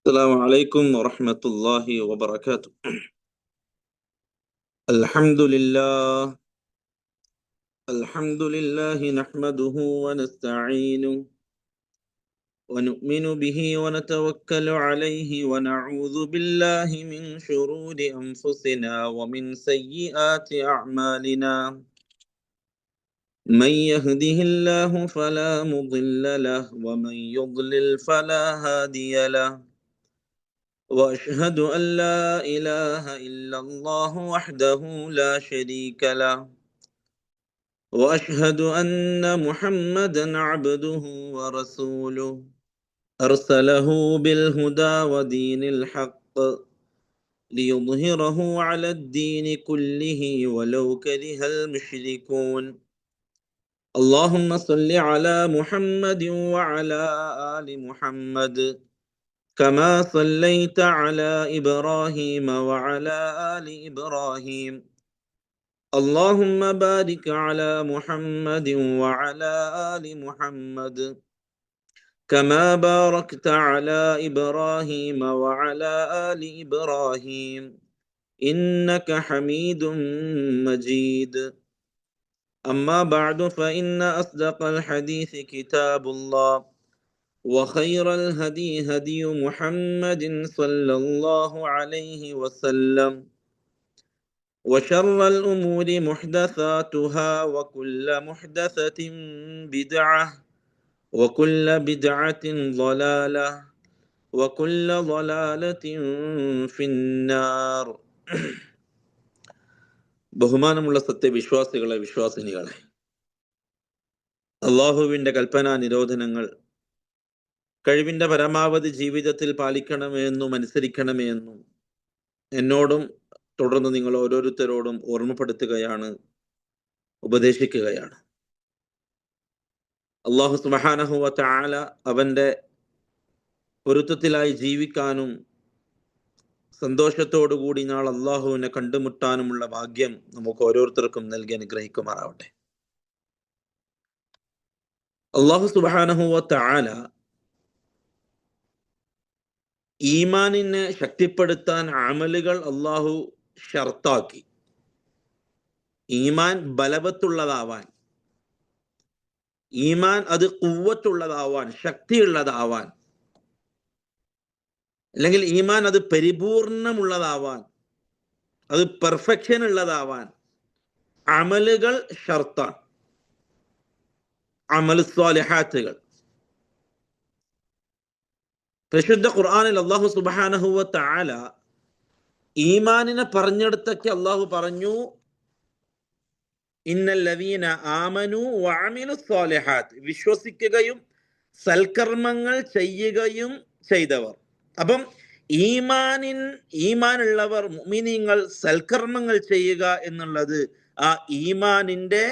السلام عليكم ورحمة الله وبركاته. الحمد لله نحمده ونستعينه ونؤمن به ونتوكل عليه ونعوذ بالله من شرور أنفسنا ومن سيئات أعمالنا. من يهده الله فلا مضل له ومن يضلل فلا هادي له. وأشهد أن لا إله إلا الله وحده لا شريك له. وأشهد أن محمدا عبده ورسوله أرسله بالهدى ودين الحق ليظهره على الدين كله ولو كره المشركون. اللهم صل على محمد وعلى آل محمد كما صليت على إبراهيم وعلى آل إبراهيم. اللهم بارك على محمد وعلى آل محمد كما باركت على إبراهيم وعلى آل إبراهيم إنك حميد مجيد. أما بعد فإن أصدق الحديث كتاب الله وخير الهدي هدي محمد صلى الله عليه وسلم وشر الأمور محدثاتها وكل محدثة بدعة وكل بدعة ضلالة وكل ضلالة في النار. ബഹുമാനമുള്ള സത്യവിശ്വാസികളെ, വിശ്വാസിനികളെ, അള്ളാഹുവിൻ്റെ കൽപ്പനാ നിരോധനങ്ങൾ കഴിവിൻ്റെ പരമാവധി ജീവിതത്തിൽ പാലിക്കണമെന്നും അനുസരിക്കണമെന്നും എന്നോടും തുടർന്ന് നിങ്ങൾ ഓരോരുത്തരോടും ഓർമ്മപ്പെടുത്തുകയാണ്, ഉപദേശിക്കുകയാണ്. അല്ലാഹു സുബ്ഹാനഹു വ തആല അവൻ്റെ പൊരുത്തത്തിലായി ജീവിക്കാനും സന്തോഷത്തോടുകൂടി നാൾ അള്ളാഹുവിനെ കണ്ടുമുട്ടാനുമുള്ള ഭാഗ്യം നമുക്ക് ഓരോരുത്തർക്കും നൽകി അനുഗ്രഹിക്കുമാറാവട്ടെ. അല്ലാഹു സുബ്ഹാനഹു വ തആല ഈമാനിനെ ശക്തിപ്പെടുത്താൻ അമലുകൾ അള്ളാഹു ഷർത്താക്കി. ഈമാൻ ബലവത്തുള്ളതാവാൻ, ഈമാൻ അത് ഖുവ്വത്തുള്ളതാവാൻ, ശക്തിയുള്ളതാവാൻ, അല്ലെങ്കിൽ ഈമാൻ അത് പരിപൂർണമുള്ളതാവാൻ, അത് പെർഫെക്ഷൻ ഉള്ളതാവാൻ അമലുകൾ ഷർത്താണ്. അമൽ സ്വാലിഹാത്തുകൾ. പരിശുദ്ധ ഖുർആനിൽ അല്ലാഹു സുബ്ഹാനഹു വ തആല ഈമാനിനെ പറഞ്ഞെടുത്തൊക്കെ അല്ലാഹു പറഞ്ഞു, ഇന്നല്ലദീന ആമനു വഅമിലു സ്വാലിഹാത്ത്, വിശ്വസിക്കുകയും സൽക്കർമ്മങ്ങൾ ചെയ്യുകയും ചെയ്തവർ. അപ്പം ഈമാനുള്ളവർ, മുഅ്മിനീങ്ങൾ സൽക്കർമ്മങ്ങൾ ചെയ്യുക എന്നുള്ളത് ആ ഈമാനിന്റെ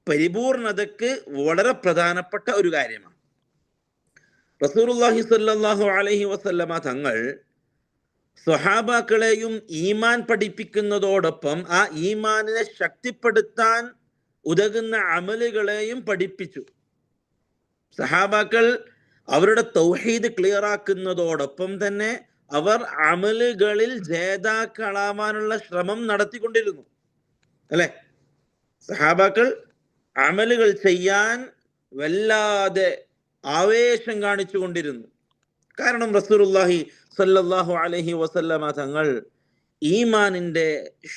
പരിപൂർണതയ്ക്ക് വളരെ പ്രധാനപ്പെട്ട ഒരു കാര്യമാണ്. റസൂലുള്ളാഹി സ്വല്ലല്ലാഹു അലൈഹി വസല്ലമ തങ്ങൾ സ്വഹാബാക്കളെയും ഈമാൻ പഠിപ്പിക്കുന്നതോടൊപ്പം ആ ഈമാനിനെ ശക്തിപ്പെടുത്താൻ ഉതകുന്ന അമലുകളെയും പഠിപ്പിച്ചു. സഹാബാക്കൾ അവരുടെ തൗഹീദ് ക്ലിയർ ആക്കുന്നതോടൊപ്പം തന്നെ അവർ അമലുകളിൽ ജേതാക്കളാവാനുള്ള ശ്രമം നടത്തിക്കൊണ്ടിരുന്നു. അല്ലെ? സഹാബാക്കൾ അമലുകൾ ചെയ്യാൻ വല്ലാതെ ആവേശം കാണിച്ചു കൊണ്ടിരുന്നു. കാരണം റസൂലുള്ളാഹി സ്വല്ലല്ലാഹു അലൈഹി വസല്ലമ തങ്ങൾ ഈമാനിന്റെ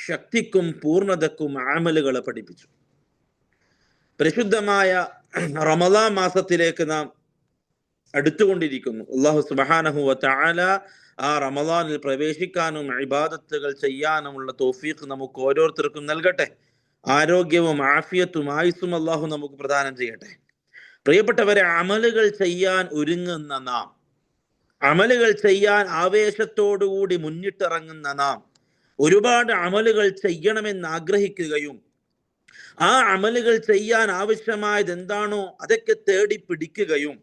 ശക്തിക്കും പൂർണ്ണതക്കും അമലുകളെ പഠിപ്പിച്ചു. പരിശുദ്ധമായ റമളാൻ മാസത്തിലേക്ക് നാം അടുത്തുകൊണ്ടിരിക്കുന്നു. അല്ലാഹു സുബ്ഹാനഹു വ തആല ആ റമളാനിൽ പ്രവേശിക്കാനും ഇബാദത്തുകൾ ചെയ്യാനുമുള്ള തൗഫീഖ് നമുക്ക് ഓരോരുത്തർക്കും നൽകട്ടെ. ആരോഗ്യവും ആഫിയത്തും ആയുസ്സും അല്ലാഹു നമുക്ക് പ്രദാനം ചെയ്യട്ടെ. പ്രിയപ്പെട്ടവരെ, അമലുകൾ ചെയ്യാൻ ഒരുങ്ങുന്ന നാം, അമലുകൾ ചെയ്യാൻ ആവേശത്തോടുകൂടി മുന്നിട്ടിറങ്ങുന്ന നാം ഒരുപാട് അമലുകൾ ചെയ്യണമെന്ന് ആഗ്രഹിക്കുകയും ആ അമലുകൾ ചെയ്യാൻ ആവശ്യമായത് എന്താണോ അതൊക്കെ തേടി പിടിക്കുകയും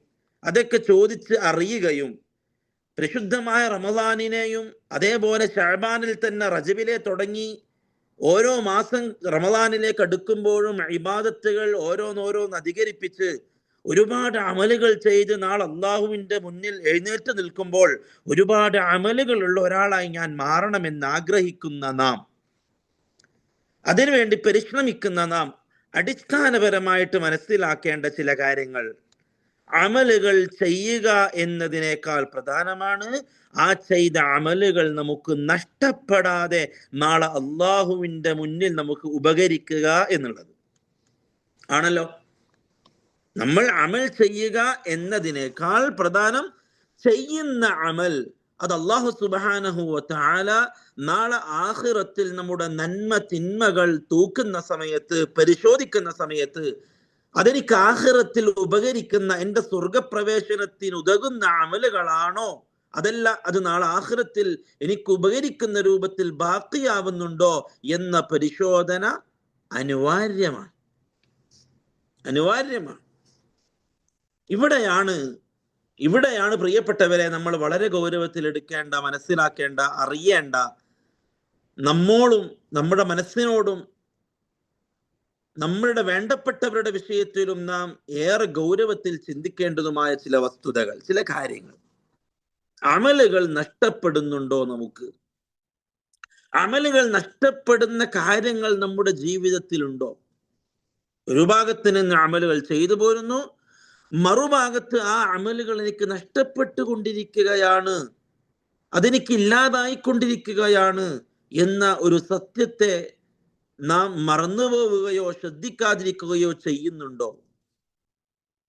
അതൊക്കെ ചോദിച്ച് അറിയുകയും പരിശുദ്ധമായ റമളാനിനെയും അതേപോലെ ശഅബാനിൽ തന്നെ റജബിലെ തുടങ്ങി ഓരോ മാസം റമളാനിലേക്ക് അടുക്കുമ്പോഴും ഇബാദത്തുകൾ ഓരോന്നോരോന്ന് അധികരിപ്പിച്ച് ഒരുപാട് അമലുകൾ ചെയ്ത് നാളെ അള്ളാഹുവിന്റെ മുന്നിൽ എഴുന്നേറ്റ് നിൽക്കുമ്പോൾ ഒരുപാട് അമലുകൾ ഉള്ള ഒരാളായി ഞാൻ മാറണമെന്ന് ആഗ്രഹിക്കുന്ന നാം, അതിനുവേണ്ടി പരിശ്രമിക്കുന്ന നാം അടിസ്ഥാനപരമായിട്ട് മനസ്സിലാക്കേണ്ട ചില കാര്യങ്ങൾ, അമലുകൾ ചെയ്യുക എന്നതിനേക്കാൾ പ്രധാനമാണ് ആ ചെയ്ത അമലുകൾ നമുക്ക് നഷ്ടപ്പെടാതെ നാളെ അള്ളാഹുവിന്റെ മുന്നിൽ നമുക്ക് ഉപകരിക്കുക എന്നുള്ളത് ആണല്ലോ. നമ്മൾ അമൽ ചെയ്യുക എന്നതിനേക്കാൾ പ്രധാനം ചെയ്യുന്ന അമൽ അത് അല്ലാഹു സുബ്ഹാനഹു വ തആല നാളെ ആഖിറത്തിൽ നമ്മുടെ നന്മ തിന്മകൾ തൂക്കുന്ന സമയത്ത്, പരിശോധിക്കുന്ന സമയത്ത് അതെനിക്ക് ആഖിറത്തിൽ ഉപകരിക്കുന്ന, എൻ്റെ സ്വർഗപ്രവേശനത്തിന് ഉതകുന്ന അമലുകളാണോ, അതല്ല അത് നാളെ ആഖിറത്തിൽ എനിക്ക് ഉപകരിക്കുന്ന രൂപത്തിൽ ബാക്കിയാവുന്നുണ്ടോ എന്ന പരിശോധന അനിവാര്യമാണ്. ഇവിടെയാണ് പ്രിയപ്പെട്ടവരെ നമ്മൾ വളരെ ഗൗരവത്തിൽ എടുക്കേണ്ട, മനസ്സിലാക്കേണ്ട, അറിയേണ്ട, നമ്മോടും നമ്മുടെ മനസ്സിനോടും നമ്മളുടെ വേണ്ടപ്പെട്ടവരുടെ വിഷയത്തിലും നാം ഏറെ ഗൗരവത്തിൽ ചിന്തിക്കേണ്ടതുമായ ചില വസ്തുതകൾ, ചില കാര്യങ്ങൾ. അമലുകൾ നഷ്ടപ്പെടുന്നുണ്ടോ? നമുക്ക് അമലുകൾ നഷ്ടപ്പെടുന്ന കാര്യങ്ങൾ നമ്മുടെ ജീവിതത്തിലുണ്ടോ? ഒരു ഭാഗത്ത് നിന്ന് അമലുകൾ ചെയ്തു പോരുന്നു, മറുഭാഗത്ത് ആ അമലുകൾ എനിക്ക് നഷ്ടപ്പെട്ടുകൊണ്ടിരിക്കുകയാണ്, അതെനിക്ക് ഇല്ലാതായിക്കൊണ്ടിരിക്കുകയാണ് എന്ന ഒരു സത്യത്തെ നാം മറന്നുപോവുകയോ ശ്രദ്ധിക്കാതിരിക്കുകയോ ചെയ്യുന്നുണ്ടോ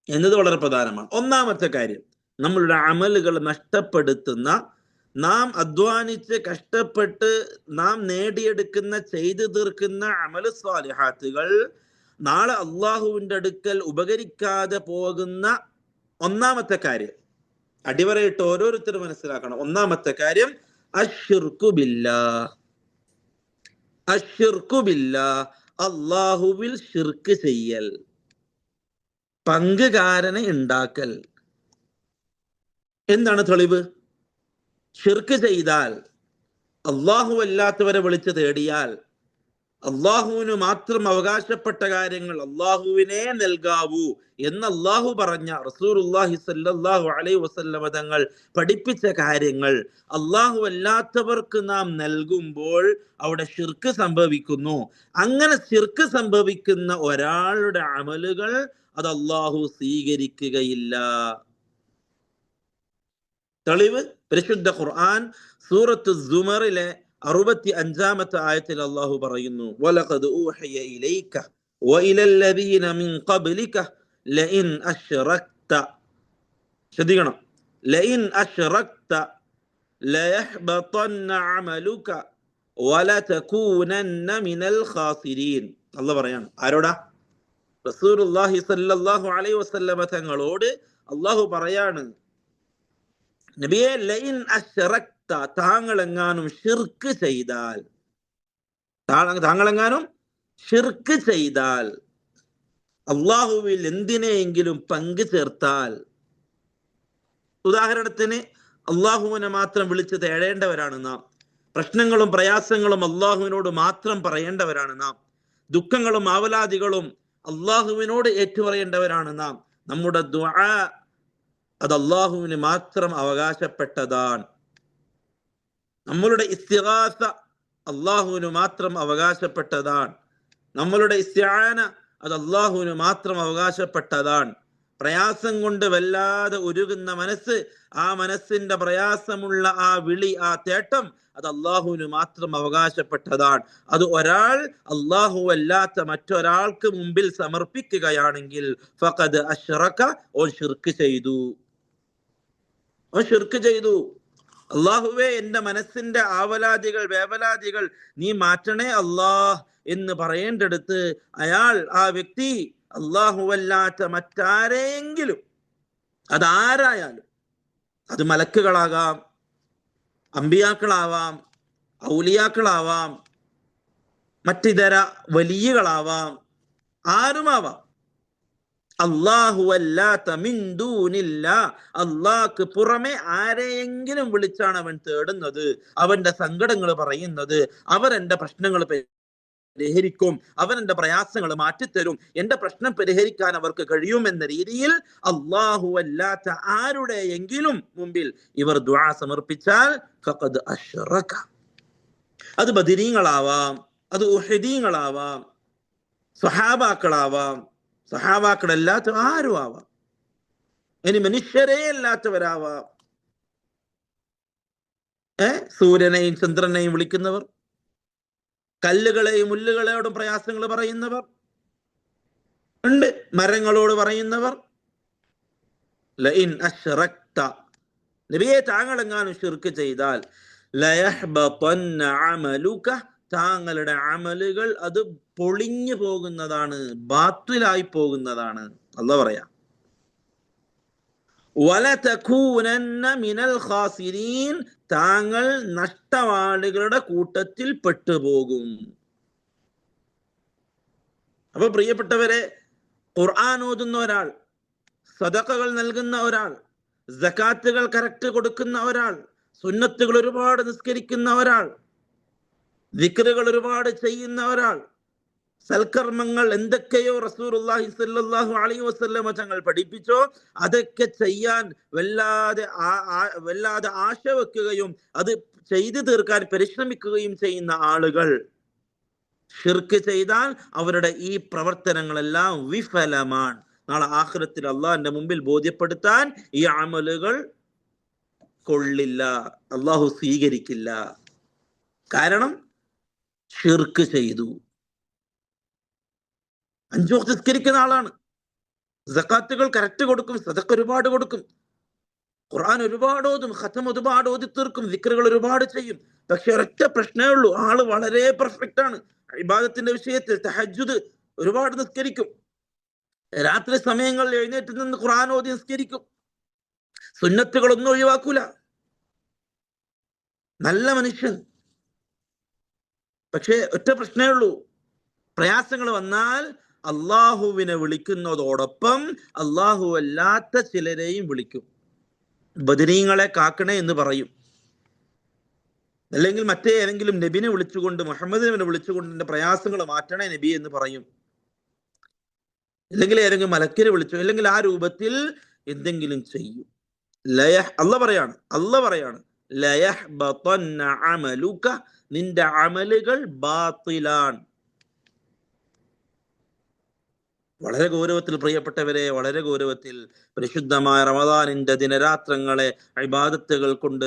എന്നത് വളരെ പ്രധാനമാണ്. ഒന്നാമത്തെ കാര്യം, നമ്മളുടെ അമലുകൾ നഷ്ടപ്പെടുത്തുന്ന, നാം അധ്വാനിച്ച് കഷ്ടപ്പെട്ട് നാം നേടിയെടുക്കുന്ന, ചെയ്തു തീർക്കുന്ന അമല് സ്വാലിഹാത്തുകൾ നാളെ അള്ളാഹുവിന്റെ അടുക്കൽ ഉപകരിക്കാതെ പോകുന്ന ഒന്നാമത്തെ കാര്യം, അടിവരയിട്ട് ഓരോരുത്തരും മനസ്സിലാക്കണം. ഒന്നാമത്തെ കാര്യം അശ്ശിർക്കു ബില്ലാഹ്. അശ്ശിർക്കു ബില്ലാഹ്, അള്ളാഹുവിൽ ശിർക്ക് ചെയ്യൽ, പങ്കുകാരനെ ഉണ്ടാക്കൽ. എന്താണ് തെളിവ്? ശിർക്ക് ചെയ്താൽ, അള്ളാഹു അല്ലാത്തവരെ വിളിച്ച് തേടിയാൽ, അള്ളാഹുവിന് മാത്രം അവകാശപ്പെട്ട കാര്യങ്ങൾ അള്ളാഹുവിനെ നൽകാവൂ എന്ന് അള്ളാഹു പറഞ്ഞ, റസൂലുള്ളാഹി സ്വല്ലല്ലാഹു അലൈഹി വസല്ലമ തങ്ങൾ പഠിപ്പിച്ച കാര്യങ്ങൾ അള്ളാഹു അല്ലാത്തവർക്ക് നാം നൽകുമ്പോൾ അവിടെ ശിർക്ക് സംഭവിക്കുന്നു. അങ്ങനെ ശിർക്ക് സംഭവിക്കുന്ന ഒരാളുടെ അമലുകൾ അത് അള്ളാഹു സ്വീകരിക്കുകയില്ല. തെളിവ് പരിശുദ്ധ ഖുർആൻ സൂറത്ത് സുമറിലെ 65-ാമത്തെ ആയത്തിൽ അല്ലാഹു പറയുന്നു, വലഖദ് ഊഹിയ ഇലൈക വഇലല്ലദീന മിൻ ഖബ്ലിക ലഇൻ അശ്റക്ത. ശ്രദ്ധിക്കണം, ലഇൻ അശ്റക്ത ലയഹ്ബതന്ന അമലുക വലതകൂനന്ന മിനൽ ഖാസിരീൻ. അല്ലാഹു പറയാണ്. ആരോടാ? റസൂലുള്ളാഹി സ്വല്ലല്ലാഹു അലൈഹി വസല്ലമ തങ്ങളോട് അല്ലാഹു പറയാണ്, നബിയെ, ലഇൻ അശ്റക്ത, താങ്കളെങ്ങാനും ഷിർക്ക് ചെയ്താൽ, താങ്കളെങ്ങാനും ഷിർക്ക് ചെയ്താൽ, അള്ളാഹുവിൽ എന്തിനെയെങ്കിലും പങ്കു ചേർത്താൽ, ഉദാഹരണത്തിന് അള്ളാഹുവിനെ മാത്രം വിളിച്ച് തേടേണ്ടവരാണ് നാം, പ്രശ്നങ്ങളും പ്രയാസങ്ങളും അള്ളാഹുവിനോട് മാത്രം പറയേണ്ടവരാണ് നാം, ദുഃഖങ്ങളും ആവലാദികളും അള്ളാഹുവിനോട് ഏറ്റുപറയേണ്ടവരാണ് നാം, നമ്മുടെ ദുആ അത് അള്ളാഹുവിന് മാത്രം അവകാശപ്പെട്ടതാണ്, നമ്മളുടെ ഇസ്തിഗാസ അള്ളാഹുവിന് മാത്രം അവകാശപ്പെട്ടതാണ്, നമ്മളുടെ ഇസ്തിആന അത് അള്ളാഹുവിന് മാത്രം അവകാശപ്പെട്ടതാണ്. പ്രയാസം കൊണ്ട് വല്ലാതെ ഉരുകുന്ന മനസ്സ്, ആ മനസ്സിന്റെ പ്രയാസമുള്ള ആ വിളി, ആ തേട്ടം അത് അള്ളാഹുവിന് മാത്രം അവകാശപ്പെട്ടതാണ്. അത് ഒരാൾ അള്ളാഹു അല്ലാത്ത മറ്റൊരാൾക്ക് മുമ്പിൽ സമർപ്പിക്കുകയാണെങ്കിൽ ഫഖദ് അശ്റക, ഓൻ ശിർക്ക് ചെയ്തു. അള്ളാഹുവേ, എൻ്റെ മനസ്സിന്റെ ആവലാദികൾ, വേവലാദികൾ നീ മാറ്റണേ അല്ലാഹ് എന്ന് പറയേണ്ടടുത്ത് അയാൾ, ആ വ്യക്തി അല്ലാഹുവല്ലാത്ത മറ്റാരെങ്കിലും, അതാരായാലും, അത് മലക്കുകളാകാം, അമ്പിയാക്കളാവാം, ഔലിയാക്കളാവാം, മറ്റിതര വലിയകളാവാം, ആരുമാവാം, അല്ലാഹു അല്ലാത്ത മിൻ ദൂനില്ലാ, അല്ലാഹ്ക്ക് പുറമെ ആരെയെങ്കിലും വിളിച്ചാണ് അവൻ തേടുന്നത്, അവന്റെ സങ്കടങ്ങൾ പറയുന്നത്, അവരെന്റെ പ്രശ്നങ്ങൾ പരിഹരിക്കും, അവൻ എന്റെ പ്രയാസങ്ങൾ മാറ്റിത്തരും, എന്റെ പ്രശ്നം പരിഹരിക്കാൻ അവർക്ക് കഴിയുമെന്ന രീതിയിൽ അല്ലാഹു അല്ലാത്ത ആരുടെയെങ്കിലും മുമ്പിൽ ഇവർ ദുആ സമർപ്പിച്ചാൽ ഫഖദ് അശ്റക. അത് ബദരീങ്ങളാവാം, അത് ഉഹദീങ്ങളാവാം, സഹാബാക്കളാവാം, സഹാബാക്കളല്ലാത്ത ആരും ആവാം, ഇനി മനുഷ്യരെ അല്ലാത്തവരാവാം. സൂര്യനെയും ചന്ദ്രനെയും വിളിക്കുന്നവർ, കല്ലുകളെയും മുല്ലുകളോടും പ്രയാസങ്ങൾ പറയുന്നവർ ഉണ്ട്, മരങ്ങളോട് പറയുന്നവർ. ലഇൻ അശ്റക്ത, നബിയെ താങ്കളെങ്ങാനും ശിർക്ക് ചെയ്താൽ ലയഹ്ബതന്ന അമലുക, താങ്കളുടെ അമലുകൾ അത് പൊളിഞ്ഞു പോകുന്നതാണ്, ബാത്തിലായി പോകുന്നതാണ്. അല്ലാഹു പറയാ വലതകൂനന്ന മിനൽ ഖാസിരീൻ, താങ്കൾ നഷ്ടവാളികളുടെ കൂട്ടത്തിൽ പെട്ടുപോകും. അപ്പൊ പ്രിയപ്പെട്ടവരെ, ഖുർആൻ ഓതുന്ന ഒരാൾ, സദഖകൾ നൽകുന്ന ഒരാൾ, സകാത്തുകൾ കറക്റ്റ് കൊടുക്കുന്ന ഒരാൾ, സുന്നത്തുകൾ ഒരുപാട് നിസ്കരിക്കുന്ന ഒരാൾ, ദിക്റുകൾ ഒരുപാട് ചെയ്യുന്ന ഒരാൾ, സൽക്കർമ്മങ്ങൾ എന്തൊക്കെയോ റസൂലുള്ളാഹി സ്വല്ലല്ലാഹു അലൈഹി വസല്ലമ തങ്ങൾ പഠിപ്പിച്ചോ അതൊക്കെ ചെയ്യാൻ വല്ലാതെ ആശ വെക്കുകയും അത് ചെയ്തു തീർക്കാൻ പരിശ്രമിക്കുകയും ചെയ്യുന്ന ആളുകൾ ഷിർക്ക് ചെയ്താൽ അവരുടെ ഈ പ്രവർത്തനങ്ങളെല്ലാം വിഫലമാണ്. നാളെ ആഖിറത്തിൽ അള്ളാഹിന്റെ മുമ്പിൽ ബോധ്യപ്പെടുത്താൻ ഈ അമലുകൾ കൊള്ളില്ല, അള്ളാഹു സ്വീകരിക്കില്ല. കാരണം ഷിർക്ക് ചെയ്തു. 5 വക്ത് നിസ്കരിക്കുന്ന ആളാണ്, സകാത്തുകൾ കറക്റ്റ് കൊടുക്കും, സദഖ ഒരുപാട് കൊടുക്കും, ഖുർആൻ ഒരുപാട് ഓതും, ഖത്ം ഒരുപാട് ഓതി തീർക്കും, ദിക്റുകൾ ഒരുപാട് ചെയ്യും. പക്ഷെ ഒരൊറ്റ പ്രശ്നമേ ഉള്ളൂ, ആള് വളരെ പെർഫെക്റ്റ് ആണ് ഇബാദത്തിന്റെ വിഷയത്തിൽ. തഹജ്ജുദ് ഒരുപാട് നിസ്കരിക്കും, രാത്രി സമയങ്ങളിൽ എഴുന്നേറ്റ് നിന്ന് ഖുർആൻ ഓതി നിസ്കരിക്കും, സുന്നത്തുകളൊന്നും ഒഴിവാക്കൂല, നല്ല മനുഷ്യൻ. പക്ഷെ ഒറ്റ പ്രശ്നമേ ഉള്ളൂ, പ്രയാസങ്ങൾ വന്നാൽ അള്ളാഹുവിനെ വിളിക്കുന്നതോടൊപ്പം അള്ളാഹു അല്ലാത്ത ചിലരെയും വിളിക്കും. ബദരീങ്ങളെ കാക്കണേ എന്ന് പറയും, അല്ലെങ്കിൽ മറ്റേ ഏതെങ്കിലും നബിനെ വിളിച്ചുകൊണ്ട്, മുഹമ്മദിനെ വിളിച്ചുകൊണ്ട് എന്റെ പ്രയാസങ്ങൾ മാറ്റണേ നബി എന്ന് പറയും, അല്ലെങ്കിൽ ഏതെങ്കിലും മലക്കിനെ വിളിച്ചു, അല്ലെങ്കിൽ ആ രൂപത്തിൽ എന്തെങ്കിലും ചെയ്യും. അല്ലാഹ് പറയാണ് ലയഹ്ബതന്ന അമലുക, നിന്റെ അമലുകൾ ബാത്തിലാണ്. വളരെ ഗൗരവത്തിൽ പ്രിയപ്പെട്ടവരെ, വളരെ ഗൗരവത്തിൽ പരിശുദ്ധമായ റമദാനിന്റെ ദിനരാത്രങ്ങളെ ഇബാദത്തുകൾ കൊണ്ട്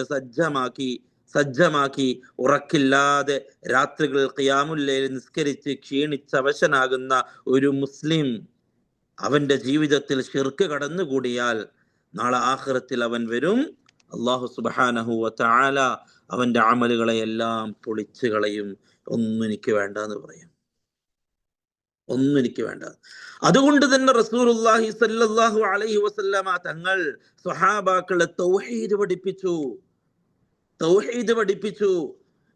സജ്ജമാക്കി ഉറക്കില്ലാതെ രാത്രികളിൽ ഖിയാമുൽ ലൈൽ നിസ്കരിച്ച് ക്ഷീണിച്ചവശനാകുന്ന ഒരു മുസ്ലിം അവന്റെ ജീവിതത്തിൽ ശിർക്ക് കടന്നുകൂടിയാൽ നാളെ ആഖിറത്തിൽ അവൻ വരും, അല്ലാഹു സുബ്ഹാനഹു വ തആല അവന്റെ അമലുകളെ എല്ലാം പൊളിച്ചു കളയും. ഒന്നും എനിക്ക് വേണ്ട എന്ന് പറയും, ഒന്നും എനിക്ക് വേണ്ട. അതുകൊണ്ട് തന്നെ റസൂലുള്ളാഹി സ്വല്ലല്ലാഹു അലൈഹി വസല്ലമ തങ്ങൾ സ്വഹാബാക്കളെ തൗഹീദ് പഠിപ്പിച്ചു.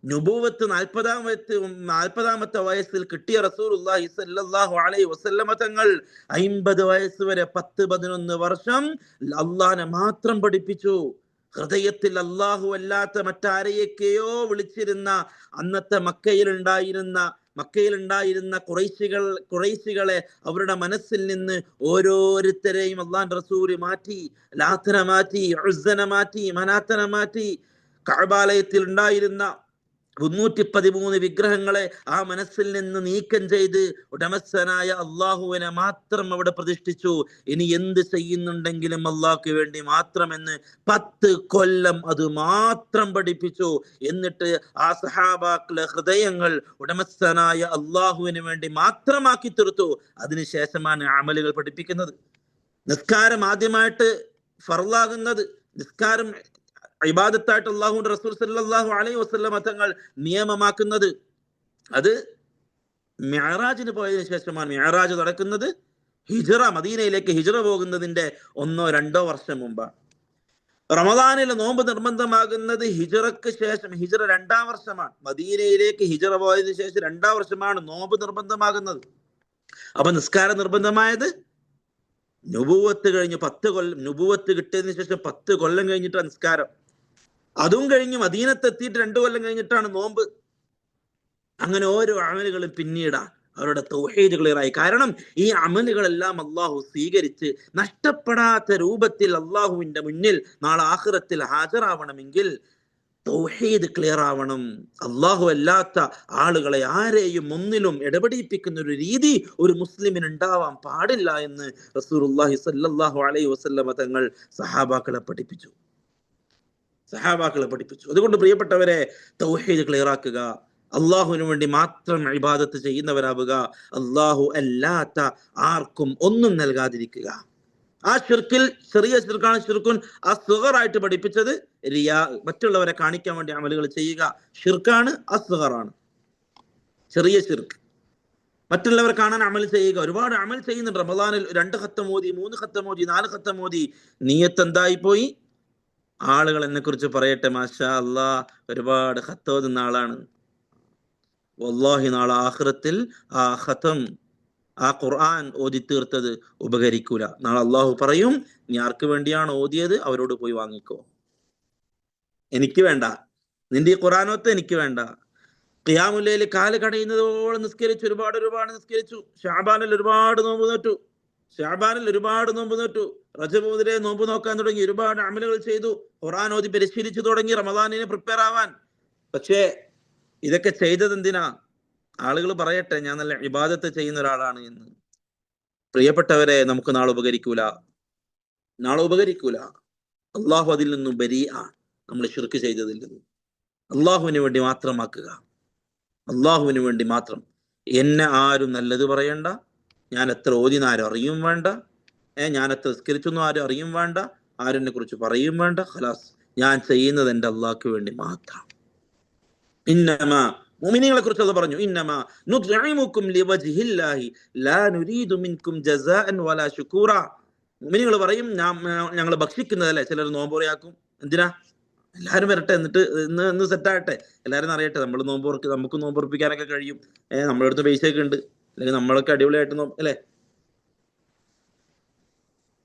നുബുവത്ത് 40-ാമത്തെ വയസ്സിൽ കിട്ടിയ റസൂലുള്ളാഹി സ്വല്ലല്ലാഹു അലൈഹി വസല്ലമ തങ്ങൾ 50 വയസ്സ് വരെ 10-11 വർഷം അള്ളാഹിനെ മാത്രം പഠിപ്പിച്ചു. ഹൃദയത്തിൽ അല്ലാഹു അല്ലാത്ത മറ്റാരെയൊക്കെയോ വിളിച്ചിരുന്ന അന്നത്തെ മക്കയിലുണ്ടായിരുന്ന ഖുറൈശികളെ അവരുടെ മനസ്സിൽ നിന്ന് ഓരോരുത്തരെയും അല്ലാഹുവിന്റെ റസൂൽ മാറ്റി. ലാത്തനെ മാറ്റി, ഉസ്സനെ മാറ്റി, മനാത്തനെ മാറ്റി. കഅബാലയത്തിൽ ഉണ്ടായിരുന്ന 313 വിഗ്രഹങ്ങളെ ആ മനസ്സിൽ നിന്ന് നീക്കം ചെയ്ത് ഉടമസ്ഥനായ അള്ളാഹുവിനെ മാത്രം അവിടെ പ്രതിഷ്ഠിച്ചു. ഇനി എന്ത് ചെയ്യുന്നുണ്ടെങ്കിലും അള്ളാഹ്ക്ക് വേണ്ടി മാത്രമെന്ന് 10 കൊല്ലം അത് മാത്രം പഠിപ്പിച്ചു. എന്നിട്ട് ആ സഹാബാക്കളെ ഹൃദയങ്ങൾ ഉടമസ്ഥനായ അള്ളാഹുവിന് വേണ്ടി മാത്രമാക്കി തീർത്തു. അതിനുശേഷമാണ് അമലുകൾ പഠിപ്പിക്കുന്നത്. നിസ്കാരം ആദ്യമായിട്ട് ഫർളാകുന്നത്, നിസ്കാരം ഇബാദത്തായിട്ട് അല്ലാഹുവിന്റെ റസൂൽ സല്ലല്ലാഹു അലൈഹി വസല്ലം തങ്ങൾ നിയമമാക്കുന്നത് അത് മിഅ്റാജിന് പോയതിനു ശേഷമാണ്. മിഅ്റാജ് നടക്കുന്നത് മദീനയിലേക്ക് ഹിജ്റ പോകുന്നതിന്റെ 1-2 വർഷം മുമ്പാണ്. റമദാനിലെ നോമ്പ് നിർബന്ധമാകുന്നത് ഹിജ്റക്ക് ശേഷം, ഹിജ്റ 2-ാം വർഷമാണ്. മദീനയിലേക്ക് ഹിജ്റ പോയതിനു ശേഷം 2-ാം വർഷമാണ് നോമ്പ് നിർബന്ധമാകുന്നത്. അപ്പൊ നിസ്കാരം നിർബന്ധമായത് നുബുവത്ത് കഴിഞ്ഞ് 10 കൊല്ലം, നുബുവത്ത് കിട്ടിയതിനു ശേഷം 10 കൊല്ലം കഴിഞ്ഞിട്ടാണ് നിസ്കാരം. അതും കഴിഞ്ഞ് മദീനത്തെത്തിയിട്ട് 2 കൊല്ലം കഴിഞ്ഞിട്ടാണ് നോമ്പ്. അങ്ങനെ ഓരോ അമലുകളും പിന്നീട് അവരുടെ തൗഹീദ് ക്ലിയറായി. കാരണം ഈ അമലുകളെല്ലാം അള്ളാഹു സ്വീകരിച്ച് നഷ്ടപ്പെടാത്ത രൂപത്തിൽ അള്ളാഹുവിന്റെ മുന്നിൽ നാളെ ആഖിറത്തിൽ ഹാജരാവണമെങ്കിൽ തൗഹീദ് ക്ലിയർ ആവണം. അള്ളാഹു അല്ലാത്ത ആളുകളെ ആരെയും ഒന്നിലും ഇടപെടിപ്പിക്കുന്ന ഒരു രീതി ഒരു മുസ്ലിമിന് ഉണ്ടാവാൻ പാടില്ല എന്ന് റസൂലുള്ളാഹി സ്വല്ലല്ലാഹു അലൈഹി വസല്ലമ തങ്ങൾ സഹാബാക്കളെ പഠിപ്പിച്ചു. അതുകൊണ്ട് പ്രിയപ്പെട്ടവരെ, തൗഹീദ് ക്ലിയർ ആക്കുക, അള്ളാഹുവിന് വേണ്ടി മാത്രം ഇബാദത്ത് ചെയ്യുന്നവരാവുക, അള്ളാഹു അല്ലാത്ത ആർക്കും ഒന്നും നൽകാതിരിക്കുക. ആ ഷിർക്കിൽ ചെറിയ ഷിർക്കാണ് ഷിർക്കുൻ അസ്ഗറായിട്ട് പഠിപ്പിച്ചത്. റിയാ, മറ്റുള്ളവരെ കാണിക്കാൻ വേണ്ടി അമലുകൾ ചെയ്യുക, ഷിർക്കാണ്, അസ്ഗറാണ്, ചെറിയ ഷിർക്ക്. മറ്റുള്ളവർ കാണാൻ അമൽ ചെയ്യുക. ഒരുപാട് അമൽ ചെയ്യുന്നുണ്ട്. റമദാനിൽ 2 ഖത്തം ഓതി, 3 ഖത്തം ഓതി, 4 ഖത്തം ഓതി. നിയ്യത്ത് എന്തായി പോയി? ആളുകൾ എന്നെ കുറിച്ച് പറയട്ടെ, മാഷാ അല്ലാ ഒരുപാട് ഖത്ത് ഓതുന്ന ആളാണ്. വല്ലാഹി നാളെ ആഖിറത്തിൽ ആ ഖത്തം, ആ ഖുർആൻ ഓതി തീർത്തത് ഉപകരിക്കൂല. നാളെ അള്ളാഹു പറയും, നീ ആർക്ക് വേണ്ടിയാണ് ഓതിയത് അവരോട് പോയി വാങ്ങിക്കോ, എനിക്ക് വേണ്ട. നിന്റെ ഈ ഖുർആനൊത്ത് എനിക്ക് വേണ്ട. ഖിയാമുൽ ലൈൽ കാല് കടയുന്നതോളം നിസ്കരിച്ചു, ഒരുപാട് നിസ്കരിച്ചു. ഷഅബാനിൽ ഒരുപാട് നോമ്പ് നോറ്റു. റജബ് മുതലേ നോമ്പ് നോക്കാൻ തുടങ്ങി, ഒരുപാട് അമലുകൾ ചെയ്തു, ഖുർആൻ ഓതി പരിശീലിച്ചു തുടങ്ങി റമദാനിനെ പ്രിപ്പയർ ആവാൻ. പക്ഷേ ഇതൊക്കെ ചെയ്തത് എന്തിനാ? ആളുകൾ പറയട്ടെ ഞാൻ നല്ല ഇബാദത്ത് ചെയ്യുന്ന ഒരാളാണ് എന്ന്. പ്രിയപ്പെട്ടവരെ, നമുക്ക് നാളെ ഉപകരിക്കൂല. അള്ളാഹു അതിൽ നിന്നും ബരീഅ. നമ്മൾ ശിർക്ക് ചെയ്തതിൽ നിന്നും അള്ളാഹുവിന് വേണ്ടി മാത്രമാക്കുക. അള്ളാഹുവിന് വേണ്ടി മാത്രം. എന്നെ ആരും നല്ലത് പറയണ്ട, ഞാൻ എത്ര ഓതിന്ന് ആരും അറിയും വേണ്ട, ഞാൻ എത്ര നിസ്കരിച്ചൊന്നും ആരും അറിയും വേണ്ട, ആരും എന്നെ കുറിച്ച് പറയും വേണ്ട. ഖലാസ്, ഞാൻ ചെയ്യുന്നത് എൻ്റെ അള്ളാഹ്ക്ക് വേണ്ടി മാത്രം. ഇന്നമാ, മുഅ്മിനീങ്ങളെ കുറിച്ച് അത് പറഞ്ഞു, ഇന്നമാ നുത്ഇമുക്കും ലിവജ്ഹില്ലാഹി ലാ നുരീദു മിൻകും ജസാഅൻ വലാ ശുകൂറ. മുഅ്മിനീങ്ങൾ പറയും, ഞങ്ങൾ ഭക്ഷിക്കുന്നതല്ലേ. ചിലർ നോമ്പുറയാക്കും. എന്തിനാ? എല്ലാവരും വരട്ടെ, എന്നിട്ട് ഇന്ന് സെറ്റാകട്ടെ, എല്ലാവരും അറിയട്ടെ നമ്മൾ നമുക്ക് നോമ്പുറപ്പിക്കാനൊക്കെ കഴിയും, നമ്മുടെ അടുത്ത് പൈസയൊക്കെ ഉണ്ട്, അല്ലെങ്കിൽ നമ്മളൊക്കെ അടിപൊളിയായിട്ട് അല്ലേ.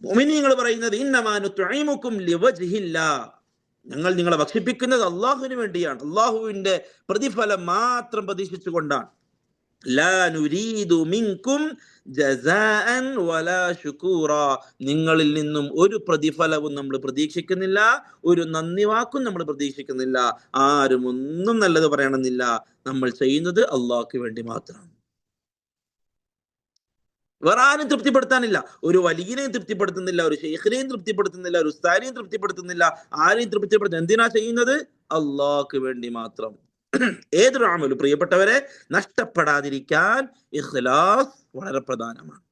മുഅ്മിനീങ്ങൾ പറയുന്നത് ഇന്നമാ നുത്ഇമുക്കും ലിവജ്ഹില്ലാഹ്, ഞങ്ങൾ നിങ്ങളെ ഭക്ഷിപ്പിക്കുന്നത് അള്ളാഹുവിന് വേണ്ടിയാണ്, അള്ളാഹുവിന്റെ പ്രതിഫലം മാത്രം പ്രതീക്ഷിച്ചുകൊണ്ടാണ്. ലാ നുരീദു മിൻകും ജസാഅൻ വലാ ശുകൂറ, നിങ്ങളിൽ നിന്നും ഒരു പ്രതിഫലവും നമ്മൾ പ്രതീക്ഷിക്കുന്നില്ല, ഒരു നന്ദി വാക്കും നമ്മൾ പ്രതീക്ഷിക്കുന്നില്ല, ആരും ഒന്നും നല്ലത് പറയണമെന്നില്ല. നമ്മൾ ചെയ്യുന്നത് അള്ളാഹ്ക്ക് വേണ്ടി മാത്രം. വേറെ ആരും തൃപ്തിപ്പെടുത്താനില്ല. ഒരു വലിയനെയും തൃപ്തിപ്പെടുത്തുന്നില്ല, ഒരു ഷെയ്ഖിനെയും തൃപ്തിപ്പെടുത്തുന്നില്ല, ഒരു ഉസ്താദിനെയും തൃപ്തിപ്പെടുത്തുന്നില്ല, ആരെയും തൃപ്തിപ്പെടുത്തുന്നില്ല. എന്തിനാ ചെയ്യുന്നത്? അള്ളാഹ്ക്ക് വേണ്ടി മാത്രം. ഏതൊരു അമലും പ്രിയപ്പെട്ടവരെ നഷ്ടപ്പെടാതിരിക്കാൻ ഇഖ്ലാസ് വളരെ പ്രധാനമാണ്.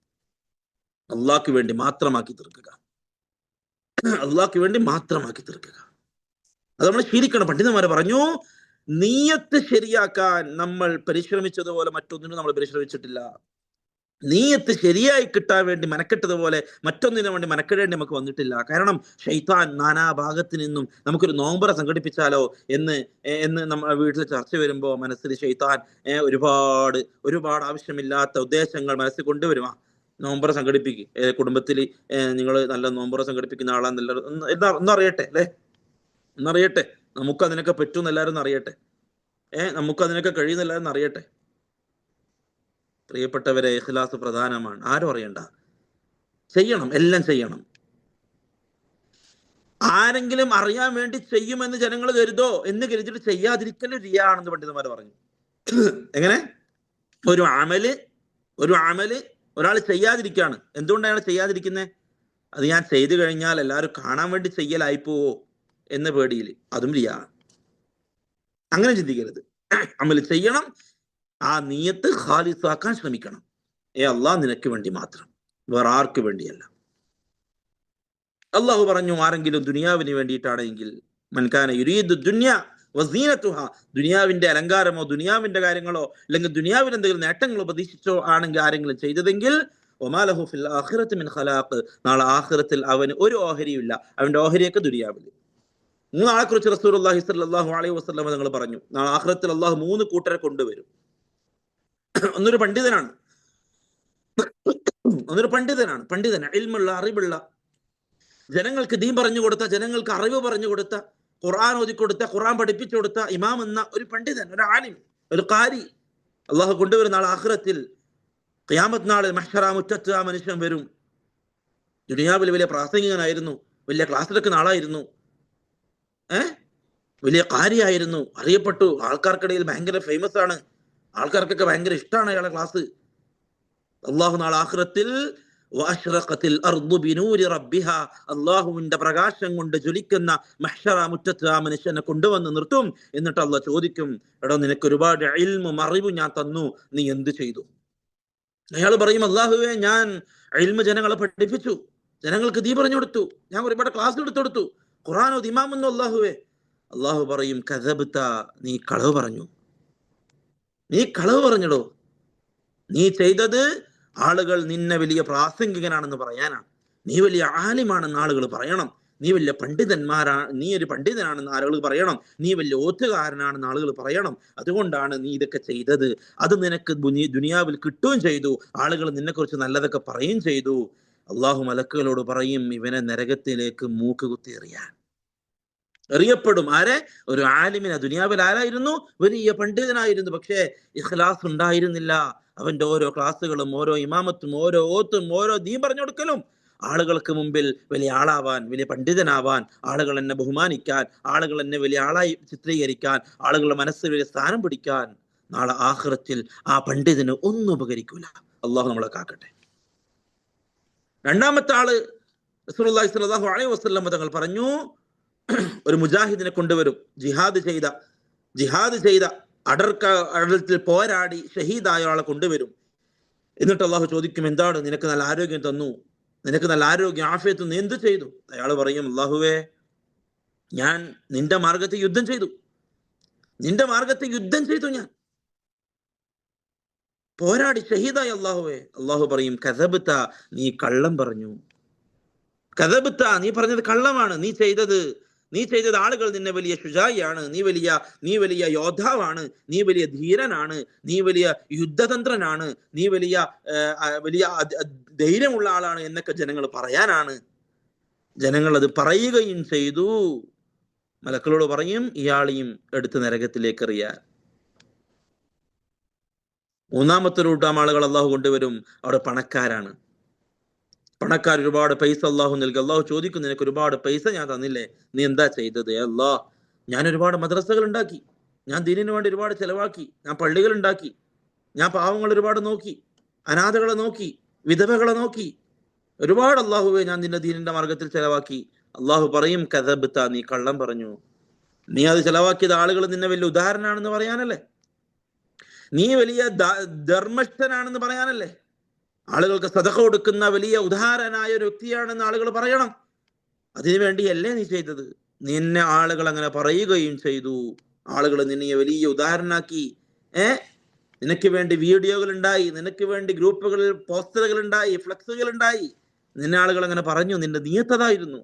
അള്ളാഹ്ക്ക് വേണ്ടി മാത്രമാക്കി തീർക്കുക. അത് നമ്മൾ ശീലിക്കണം. പണ്ഡിതന്മാരെ പറഞ്ഞു, നിയ്യത്ത് ശരിയാക്കാൻ നമ്മൾ പരിശ്രമിച്ചതുപോലെ മറ്റൊന്നിനും നമ്മൾ പരിശ്രമിച്ചിട്ടില്ല. നീയത്ത് ശരിയായി കിട്ടാൻ വേണ്ടി മനക്കെട്ടതുപോലെ മറ്റൊന്നിനു വേണ്ടി മനക്കെടേണ്ടി നമുക്ക് വന്നിട്ടില്ല. കാരണം ശൈത്താൻ നാനാഭാഗത്ത് നിന്നും നമുക്കൊരു നോമ്പറ സംഘടിപ്പിച്ചാലോ എന്ന് നമ്മൾ വീട്ടിൽ ചർച്ച വരുമ്പോൾ മനസ്സിൽ ശൈത്താൻ ഒരുപാട് ആവശ്യമില്ലാത്ത ഉദ്ദേശങ്ങൾ മനസ്സിൽ കൊണ്ടുവരുക. നോമ്പറ സംഘടിപ്പിക്കുക, കുടുംബത്തിൽ നിങ്ങൾ നല്ല നോമ്പറ സംഘടിപ്പിക്കുന്ന ആളാന്നല്ല, ഒന്നറിയട്ടെ അല്ലേ, ഒന്നറിയട്ടെ, നമുക്ക് അതിനൊക്കെ പറ്റുമെന്ന് എല്ലാവരും അറിയട്ടെ, നമുക്ക് അതിനൊക്കെ കഴിയുന്ന എല്ലാവരും അറിയട്ടെ. പ്രിയപ്പെട്ടവരെ, ഇഖ്ലാസ് പ്രധാനമാണ്. ആരും അറിയണ്ട, ചെയ്യണം, എല്ലാം ചെയ്യണം. ആരെങ്കിലും അറിയാൻ വേണ്ടി ചെയ്യുമെന്ന് ജനങ്ങൾ കരുതോ എന്ന് കരുതിയിട്ട് ചെയ്യാതിരിക്കലും റിയാണെന്ന് പണ്ഡിതന്മാർ പറഞ്ഞു. എങ്ങനെ? ഒരു അമല് ഒരാൾ ചെയ്യാതിരിക്കുകയാണ്. എന്തുകൊണ്ടാണ് അയാൾ ചെയ്യാതിരിക്കുന്നത്? അത് ഞാൻ ചെയ്തു കഴിഞ്ഞാൽ എല്ലാവരും കാണാൻ വേണ്ടി ചെയ്യലായിപ്പോവോ എന്ന പേടിയിൽ, അതും റിയാ. അങ്ങനെ ചിന്തിക്കരുത്. അമൽ ചെയ്യണം, ആ നിയത്ത് ഖാലിസാക്കാൻ ശ്രമിക്കണം. അള്ളാഹ് നിനക്ക് വേണ്ടി മാത്രം, വേറെ ആർക്ക് വേണ്ടിയല്ല. അള്ളാഹു പറഞ്ഞു, ആരെങ്കിലും ദുനിയാവിന് വേണ്ടിയിട്ടാണെങ്കിൽ, മൻകാന യുരീദു ദുനിയ വസീനതുഹ, ദുനിയാവിന്റെ അലങ്കാരമോ ദുനിയാവിന്റെ കാര്യങ്ങളോ അല്ലെങ്കിൽ ദുനിയാവിൽ എന്തെങ്കിലും നേട്ടങ്ങളോ പ്രതീക്ഷിച്ചോ ആണെങ്കിൽ ആരെങ്കിലും ചെയ്തതെങ്കിൽ, വമാ ലഹു ഫിൽ ആഖിറതി മിൻ ഖലാഖ്, നാളെ ആഖിറത്തിൽ അവന് ഒരു ഓഹരിയില്ല. അവന്റെ ഓഹരിയൊക്കെ ദുനിയാവിൽ. നാളെ കുറിച്ച് റസൂലുള്ളാഹി സ്വല്ലല്ലാഹു അലൈഹി വസല്ലം തങ്ങൾ പറഞ്ഞു, നാളെ ആഖിറത്തിൽ അള്ളാഹു 3 കൂട്ടരെ കൊണ്ടുവരും. ഒന്നൊരു പണ്ഡിതനാണ്, ഇൽമുള്ള, അറിവുള്ള, ജനങ്ങൾക്ക് ദീൻ പറഞ്ഞു കൊടുത്ത, ജനങ്ങൾക്ക് അറിവ് പറഞ്ഞു കൊടുത്ത, ഖുർആൻ ഓതി കൊടുത്ത, ഖുർആൻ പഠിപ്പിച്ചു കൊടുത്ത ഇമാം എന്ന ഒരു പണ്ഡിതൻ, ഒരു ആലിം, ഒരു ഖാരി, അള്ളാഹു കൊണ്ടുവരുന്ന ആൾ ആഖിറത്തിൽ ഖിയാമത്ത് നാളിൽ മഹ്ശറ മുറ്റത്ത് ആ മനുഷ്യൻ വരും. ദുനിയാവിൽ വലിയ പ്രാസംഗികനായിരുന്നു, വലിയ ക്ലാസ് എടുക്കുന്ന ആളായിരുന്നു, വലിയ കാര്യായിരുന്നു, അറിയപ്പെട്ടു, ആൾക്കാർക്കിടയിൽ ഭയങ്കര ഫേമസ് ആണ്, ആൾക്കാർക്കൊക്കെ ഭയങ്കര ഇഷ്ടമാണ് അയാളെ ക്ലാസ്. അള്ളാഹു നാളെ ആഖിറത്തിൽ അള്ളാഹുവിന്റെ പ്രകാശം കൊണ്ട് ജ്വലിക്കുന്ന മഹ്ശറ മുറ്റത്ത് ആ മനുഷ്യനെ കൊണ്ടുവന്ന് നിർത്തും. എന്നിട്ട് അള്ളാഹ് ചോദിക്കും, എടോ നിനക്ക് ഒരുപാട് ഇൽമും അറിവും ഞാൻ തന്നു, നീ എന്ത് ചെയ്തു? അയാൾ പറയും, അള്ളാഹുവേ ഞാൻ ഇൽമ് ജനങ്ങളെ പഠിപ്പിച്ചു, ജനങ്ങൾക്ക് ദീൻ പറഞ്ഞു കൊടുത്തു, ഞാൻ ഒരുപാട് ക്ലാസ് എടുത്തു കൊടുത്തു, ഖുർആൻ ഇമാമെന്നു. അള്ളാഹുവേ, അള്ളാഹു പറയും, കദബ്ത, നീ കളവ് പറഞ്ഞു, നീ കളവ് പറഞ്ഞടോ. നീ ചെയ്തത് ആളുകൾ നിന്നെ വലിയ പ്രാസംഗികനാണെന്ന് പറയാനാണ്, നീ വലിയ ആലിമാണെന്ന് ആളുകൾ പറയണം, നീ വലിയ നീ ഒരു പണ്ഡിതനാണെന്ന് ആളുകൾ പറയണം, നീ വലിയ ഓത്തുകാരനാണെന്ന് ആളുകൾ പറയണം. അതുകൊണ്ടാണ് നീ ഇതൊക്കെ ചെയ്തത്. അത് നിനക്ക് ദുനിയാവിൽ കിട്ടുകയും ചെയ്തു, ആളുകൾ നിന്നെക്കുറിച്ച് നല്ലതൊക്കെ പറയുകയും ചെയ്തു. അള്ളാഹു മലക്കുകളോട് പറയും, ഇവനെ നരകത്തിലേക്ക് മൂക്ക് കുത്തി എറിയപ്പെടും. ആരെ? ഒരു ആലിമിനെ. ദുനിയാവിൽ ആരായിരുന്നു? വലിയ പണ്ഡിതനായിരുന്നു, പക്ഷേ ഇഖ്ലാസ് ഉണ്ടായിരുന്നില്ല. അവന്റെ ഓരോ ക്ലാസ്സുകളും ഓരോ ഇമാമത്തും ഓരോ ഓത്തും ഓരോ ദീൻ പറഞ്ഞു കൊടുക്കലും ആളുകൾക്ക് മുമ്പിൽ വലിയ ആളാവാൻ, വലിയ പണ്ഡിതനാവാൻ, ആളുകൾ എന്നെ ബഹുമാനിക്കാൻ, ആളുകൾ എന്നെ വലിയ ആളായി ചിത്രീകരിക്കാൻ, ആളുകളുടെ മനസ്സിൽ വലിയ സ്ഥാനം പിടിക്കാൻ, നാളെ ആഖിറത്തിൽ ആ പണ്ഡിതന് ഒന്നും ഉപകരിക്കൂല. അള്ളാഹു നമ്മളെ കാക്കട്ടെ. രണ്ടാമത്തെ ആള് റസൂലുള്ളാഹി സ്വല്ലല്ലാഹു അലൈഹി വസല്ലം തങ്ങൾ പറഞ്ഞു, ഒരു മുജാഹിദിനെ കൊണ്ടുവരും, ജിഹാദ് ചെയ്ത അടർത്തിൽ പോരാടി ഷഹീദായ ആളെ കൊണ്ടുവരും. എന്നിട്ട് അള്ളാഹു ചോദിക്കും, എന്താണ്? നിനക്ക് നല്ല ആരോഗ്യം തന്നു, നിനക്ക് നല്ല ആരോഗ്യം ആഫിയത്ത്, നീ എന്ത് ചെയ്തു? അയാൾ പറയും, അള്ളാഹുവേ, ഞാൻ നിന്റെ മാർഗത്തിൽ യുദ്ധം ചെയ്തു, ഞാൻ പോരാടി ഷഹീദായി. അള്ളാഹുവേ, അള്ളാഹു പറയും, കദബ്ത, നീ കള്ളം പറഞ്ഞു, കദബ്ത, നീ പറഞ്ഞത് കള്ളമാണ്, നീ ചെയ്തത് ആളുകൾ നിന്നെ വലിയ ശുജായിയാണ്, നീ വലിയ യോദ്ധാവാണ്, നീ വലിയ ധീരനാണ്, നീ വലിയ യുദ്ധതന്ത്രനാണ്, നീ വലിയ ധൈര്യമുള്ള ആളാണ് എന്നൊക്കെ ജനങ്ങൾ പറയാനാണ്. ജനങ്ങൾ അത് പറയുകയും ചെയ്തു. മലക്കളോട് പറയും, ഇയാളെയും എടുത്ത് നരകത്തിലേക്ക് എറിയാൻ. മൂന്നാമത്തെ കൂട്ടം ആളുകൾ അള്ളാഹു കൊണ്ടുവരും. അവിടെ പണക്കാർ ഒരുപാട് പൈസ അള്ളാഹു നൽകി. അള്ളാഹു ചോദിക്കും, നിനക്ക് ഒരുപാട് പൈസ ഞാൻ തന്നില്ലേ, നീ എന്താ ചെയ്തത്? അല്ലാഹ്, ഞാൻ ഒരുപാട് മദ്രസകൾ ഉണ്ടാക്കി, ഞാൻ ദീനിനു വേണ്ടി ഒരുപാട് ചെലവാക്കി, ഞാൻ പള്ളികൾ ഉണ്ടാക്കി, ഞാൻ പാവങ്ങൾ ഒരുപാട് നോക്കി, അനാഥകളെ നോക്കി, വിധവകളെ നോക്കി, ഒരുപാട് അള്ളാഹുവെ ഞാൻ നിന്റെ ദീനിന്റെ മാർഗത്തിൽ ചെലവാക്കി. അള്ളാഹു പറയും, കദബ്ത, നീ കള്ളം പറഞ്ഞു, നീ അത് ചെലവാക്കിയത് ആളുകൾ നിന്നെ വലിയ ഉദാഹരണാണെന്ന് പറയാനല്ലേ, നീ വലിയ ധർമ്മഷ്ഠനാണെന്ന് പറയാനല്ലേ, ആളുകൾക്ക് സദഖ കൊടുക്കുന്ന വലിയ ഉദാഹരണനായ ഒരു വ്യക്തിയാണെന്ന് ആളുകൾ പറയണം. അതിനു വേണ്ടിയല്ലേ നീ ചെയ്തത്? നിന്നെ ആളുകൾ അങ്ങനെ പറയുകയും ചെയ്തു. ആളുകൾ നിന്നെ വലിയ ഉദാഹരണാക്കി. നിനക്ക് വേണ്ടി വീഡിയോകൾ ഉണ്ടായി, നിനക്ക് വേണ്ടി ഗ്രൂപ്പുകളിൽ പോസ്റ്ററുകൾ ഉണ്ടായി, ഫ്ലക്സുകൾ ഉണ്ടായി. നിന്നെ ആളുകൾ അങ്ങനെ പറഞ്ഞു, നിന്റെ നിയത്തതായിരുന്നു.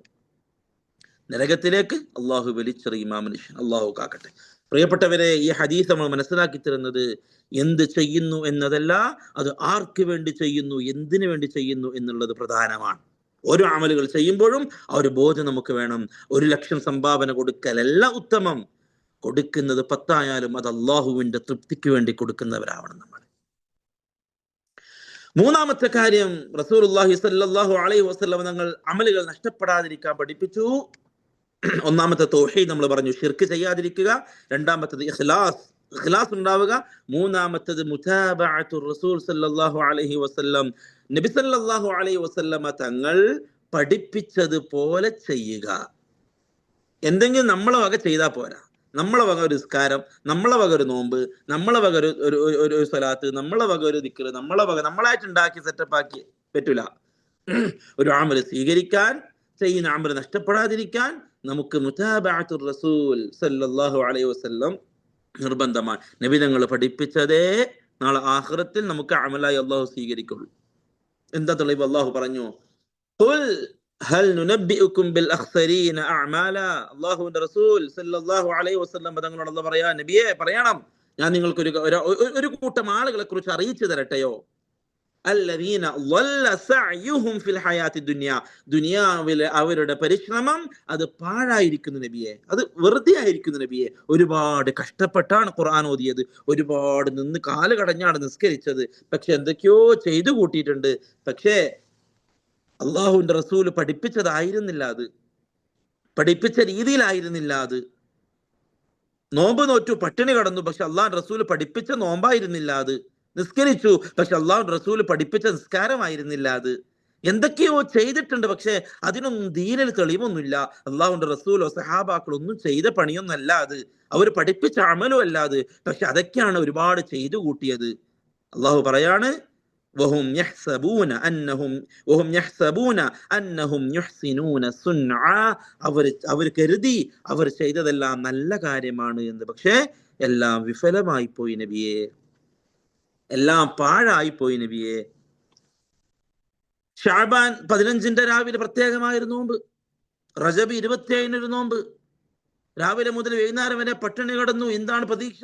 നരകത്തിലേക്ക് അള്ളാഹു വലിച്ചെറിയും ആ മനുഷ്യൻ. അള്ളാഹു കാക്കട്ടെ. പ്രിയപ്പെട്ടവരെ, ഈ ഹദീസ് നമ്മൾ മനസ്സിലാക്കി തരുന്നത് എന്ത് ചെയ്യുന്നു എന്നതല്ല, അത് ആർക്ക് വേണ്ടി ചെയ്യുന്നു, എന്തിനു വേണ്ടി ചെയ്യുന്നു എന്നുള്ളത് പ്രധാനമാണ്. ഓരോ അമലുകൾ ചെയ്യുമ്പോഴും ആ ഒരു ബോധം നമുക്ക് വേണം. 1,00,000 സംഭാവന കൊടുക്കലല്ല ഉത്തമം, കൊടുക്കുന്നത് 10 ആയാലും അത് അള്ളാഹുവിന്റെ തൃപ്തിക്ക് വേണ്ടി കൊടുക്കുന്നവരാവണം നമ്മൾ. മൂന്നാമത്തെ കാര്യം, റസൂലുള്ളാഹി സ്വല്ലല്ലാഹു അലൈഹി വസല്ലം തങ്ങൾ അമലുകൾ നഷ്ടപ്പെടാതിരിക്കാൻ പഠിപ്പിച്ചു. ഒന്നാമത്തെ തൗഹീദ് നമ്മൾ പറഞ്ഞു, ശിർക്ക് ചെയ്യാതിരിക്കുക. രണ്ടാമത്തത് ഇഖ്ലാസ് ഉണ്ടാവുക. മൂന്നാമത്തത് മുതാബഅത്തു റസൂൽ സല്ലല്ലാഹു അലൈഹി വസല്ലം, നബി സല്ലല്ലാഹു അലൈഹി വസല്ലമ തങ്ങൾ പഠിപ്പിച്ചതുപോലെ ചെയ്യുക. എന്തെങ്കിലും നമ്മളെ വക ചെയ്താൽ പോരാ. നമ്മളെ വക ഒരു നിസ്കാരം, നമ്മളെ വക ഒരു നോമ്പ്, നമ്മളെ വക ഒരു സ്വലാത്ത്, നമ്മളെ വക ഒരു ദിക്ർ, നമ്മളായിട്ട് ഉണ്ടാക്കി സെറ്റപ്പ് ആക്കി പറ്റൂല. ഒരു അമൽ സ്വീകരിക്കാൻ, ചെയ്യുന്ന അമൽ നഷ്ടപ്പെടാതിരിക്കാൻ നമുക്ക് മുതാബഅത്തുർ റസൂൽ സല്ലല്ലാഹു അലൈഹി വസല്ലം നിർബന്ധമാണ്. നബി തങ്ങൾ പഠിപ്പിച്ചതേ നാളെ ആഖിറത്തിൽ നമുക്ക് അമലായി അള്ളാഹു സ്വീകരിക്കുള്ളൂ. എന്താ തെളിവ്? അള്ളാഹു പറഞ്ഞു, ഖുൽ ഹൽ നുനബ്ബിഉകും ബിൽ അഖ്സരീന അഅമാല. അല്ലാഹുവിന്റെ റസൂൽ സല്ലല്ലാഹു അലൈഹി വസല്ലം തങ്ങളോട് അല്ലാഹു പറയാ, നബിയെ പറയണം, ഞാൻ നിങ്ങൾക്ക് ഒരു കൂട്ടം ആളുകളെ കുറിച്ച് അറിയിച്ചു തരട്ടെയോ? അല്ലദീന ളല്ല സഅയുഹും ഫിൽ ഹയാത്തി ദുനിയ, ദുനിയാവിലെ അവരുടെ പരിശ്രമം അത് പാഴായിരിക്കുന്നു നബിയെ, അത് വെറുതെ ആയിരിക്കുന്നു നബിയെ. ഒരുപാട് കഷ്ടപ്പെട്ടാണ് ഖുർആൻ ഓതിയത്, ഒരുപാട് നിന്ന് കാല് കടഞ്ഞാണ് നിസ്കരിച്ചത്, പക്ഷെ എന്തൊക്കെയോ ചെയ്തു കൂട്ടിയിട്ടുണ്ട്. പക്ഷേ അള്ളാഹുവിന്റെ റസൂല് പഠിപ്പിച്ചതായിരുന്നില്ല അത്, പഠിപ്പിച്ച രീതിയിലായിരുന്നില്ല അത്. നോമ്പ് നോറ്റു, പട്ടിണി കടന്നു, പക്ഷെ അള്ളാഹു റസൂല് പഠിപ്പിച്ച നോമ്പായിരുന്നില്ല അത്. നിസ്കരിച്ചു, പക്ഷെ അള്ളാഹു റസൂല് പഠിപ്പിച്ച നിസ്കാരമായിരുന്നില്ല അത്. എന്തൊക്കെയോ ചെയ്തിട്ടുണ്ട്, പക്ഷെ അതിനൊന്നും ദീനിൽ തെളിവൊന്നുമില്ല. അള്ളാഹുന്റെ റസൂലോ സഹാബാക്കളോ ഒന്നും ചെയ്ത പണിയൊന്നല്ല അത്, അവർ പഠിപ്പിച്ച അമലും അല്ല അത്. പക്ഷെ അതൊക്കെയാണ് ഒരുപാട് ചെയ്തു കൂട്ടിയത്. അള്ളാഹു പറയാണ്, വഹും യഹ്സബൂന അന്നഹും വഹും യഹ്സബൂന അന്നഹും യുഹ്സിനൂന സുൻആ, അവർ കരുതി അവർ ചെയ്തതെല്ലാം നല്ല കാര്യമാണ് എന്ന്. പക്ഷേ എല്ലാം വിഫലമായി പോയി നബിയെ, എല്ലാം പാഴായി പോയി നബിയെ. ഷാബാൻ 15 രാവിലെ പ്രത്യേകമായൊരു നോമ്പ്, റജബ് 27 നോമ്പ്, രാവിലെ മുതൽ വൈകുന്നേരം വരെ പട്ടിണി കിടന്നു. എന്താണ് പ്രതീക്ഷ?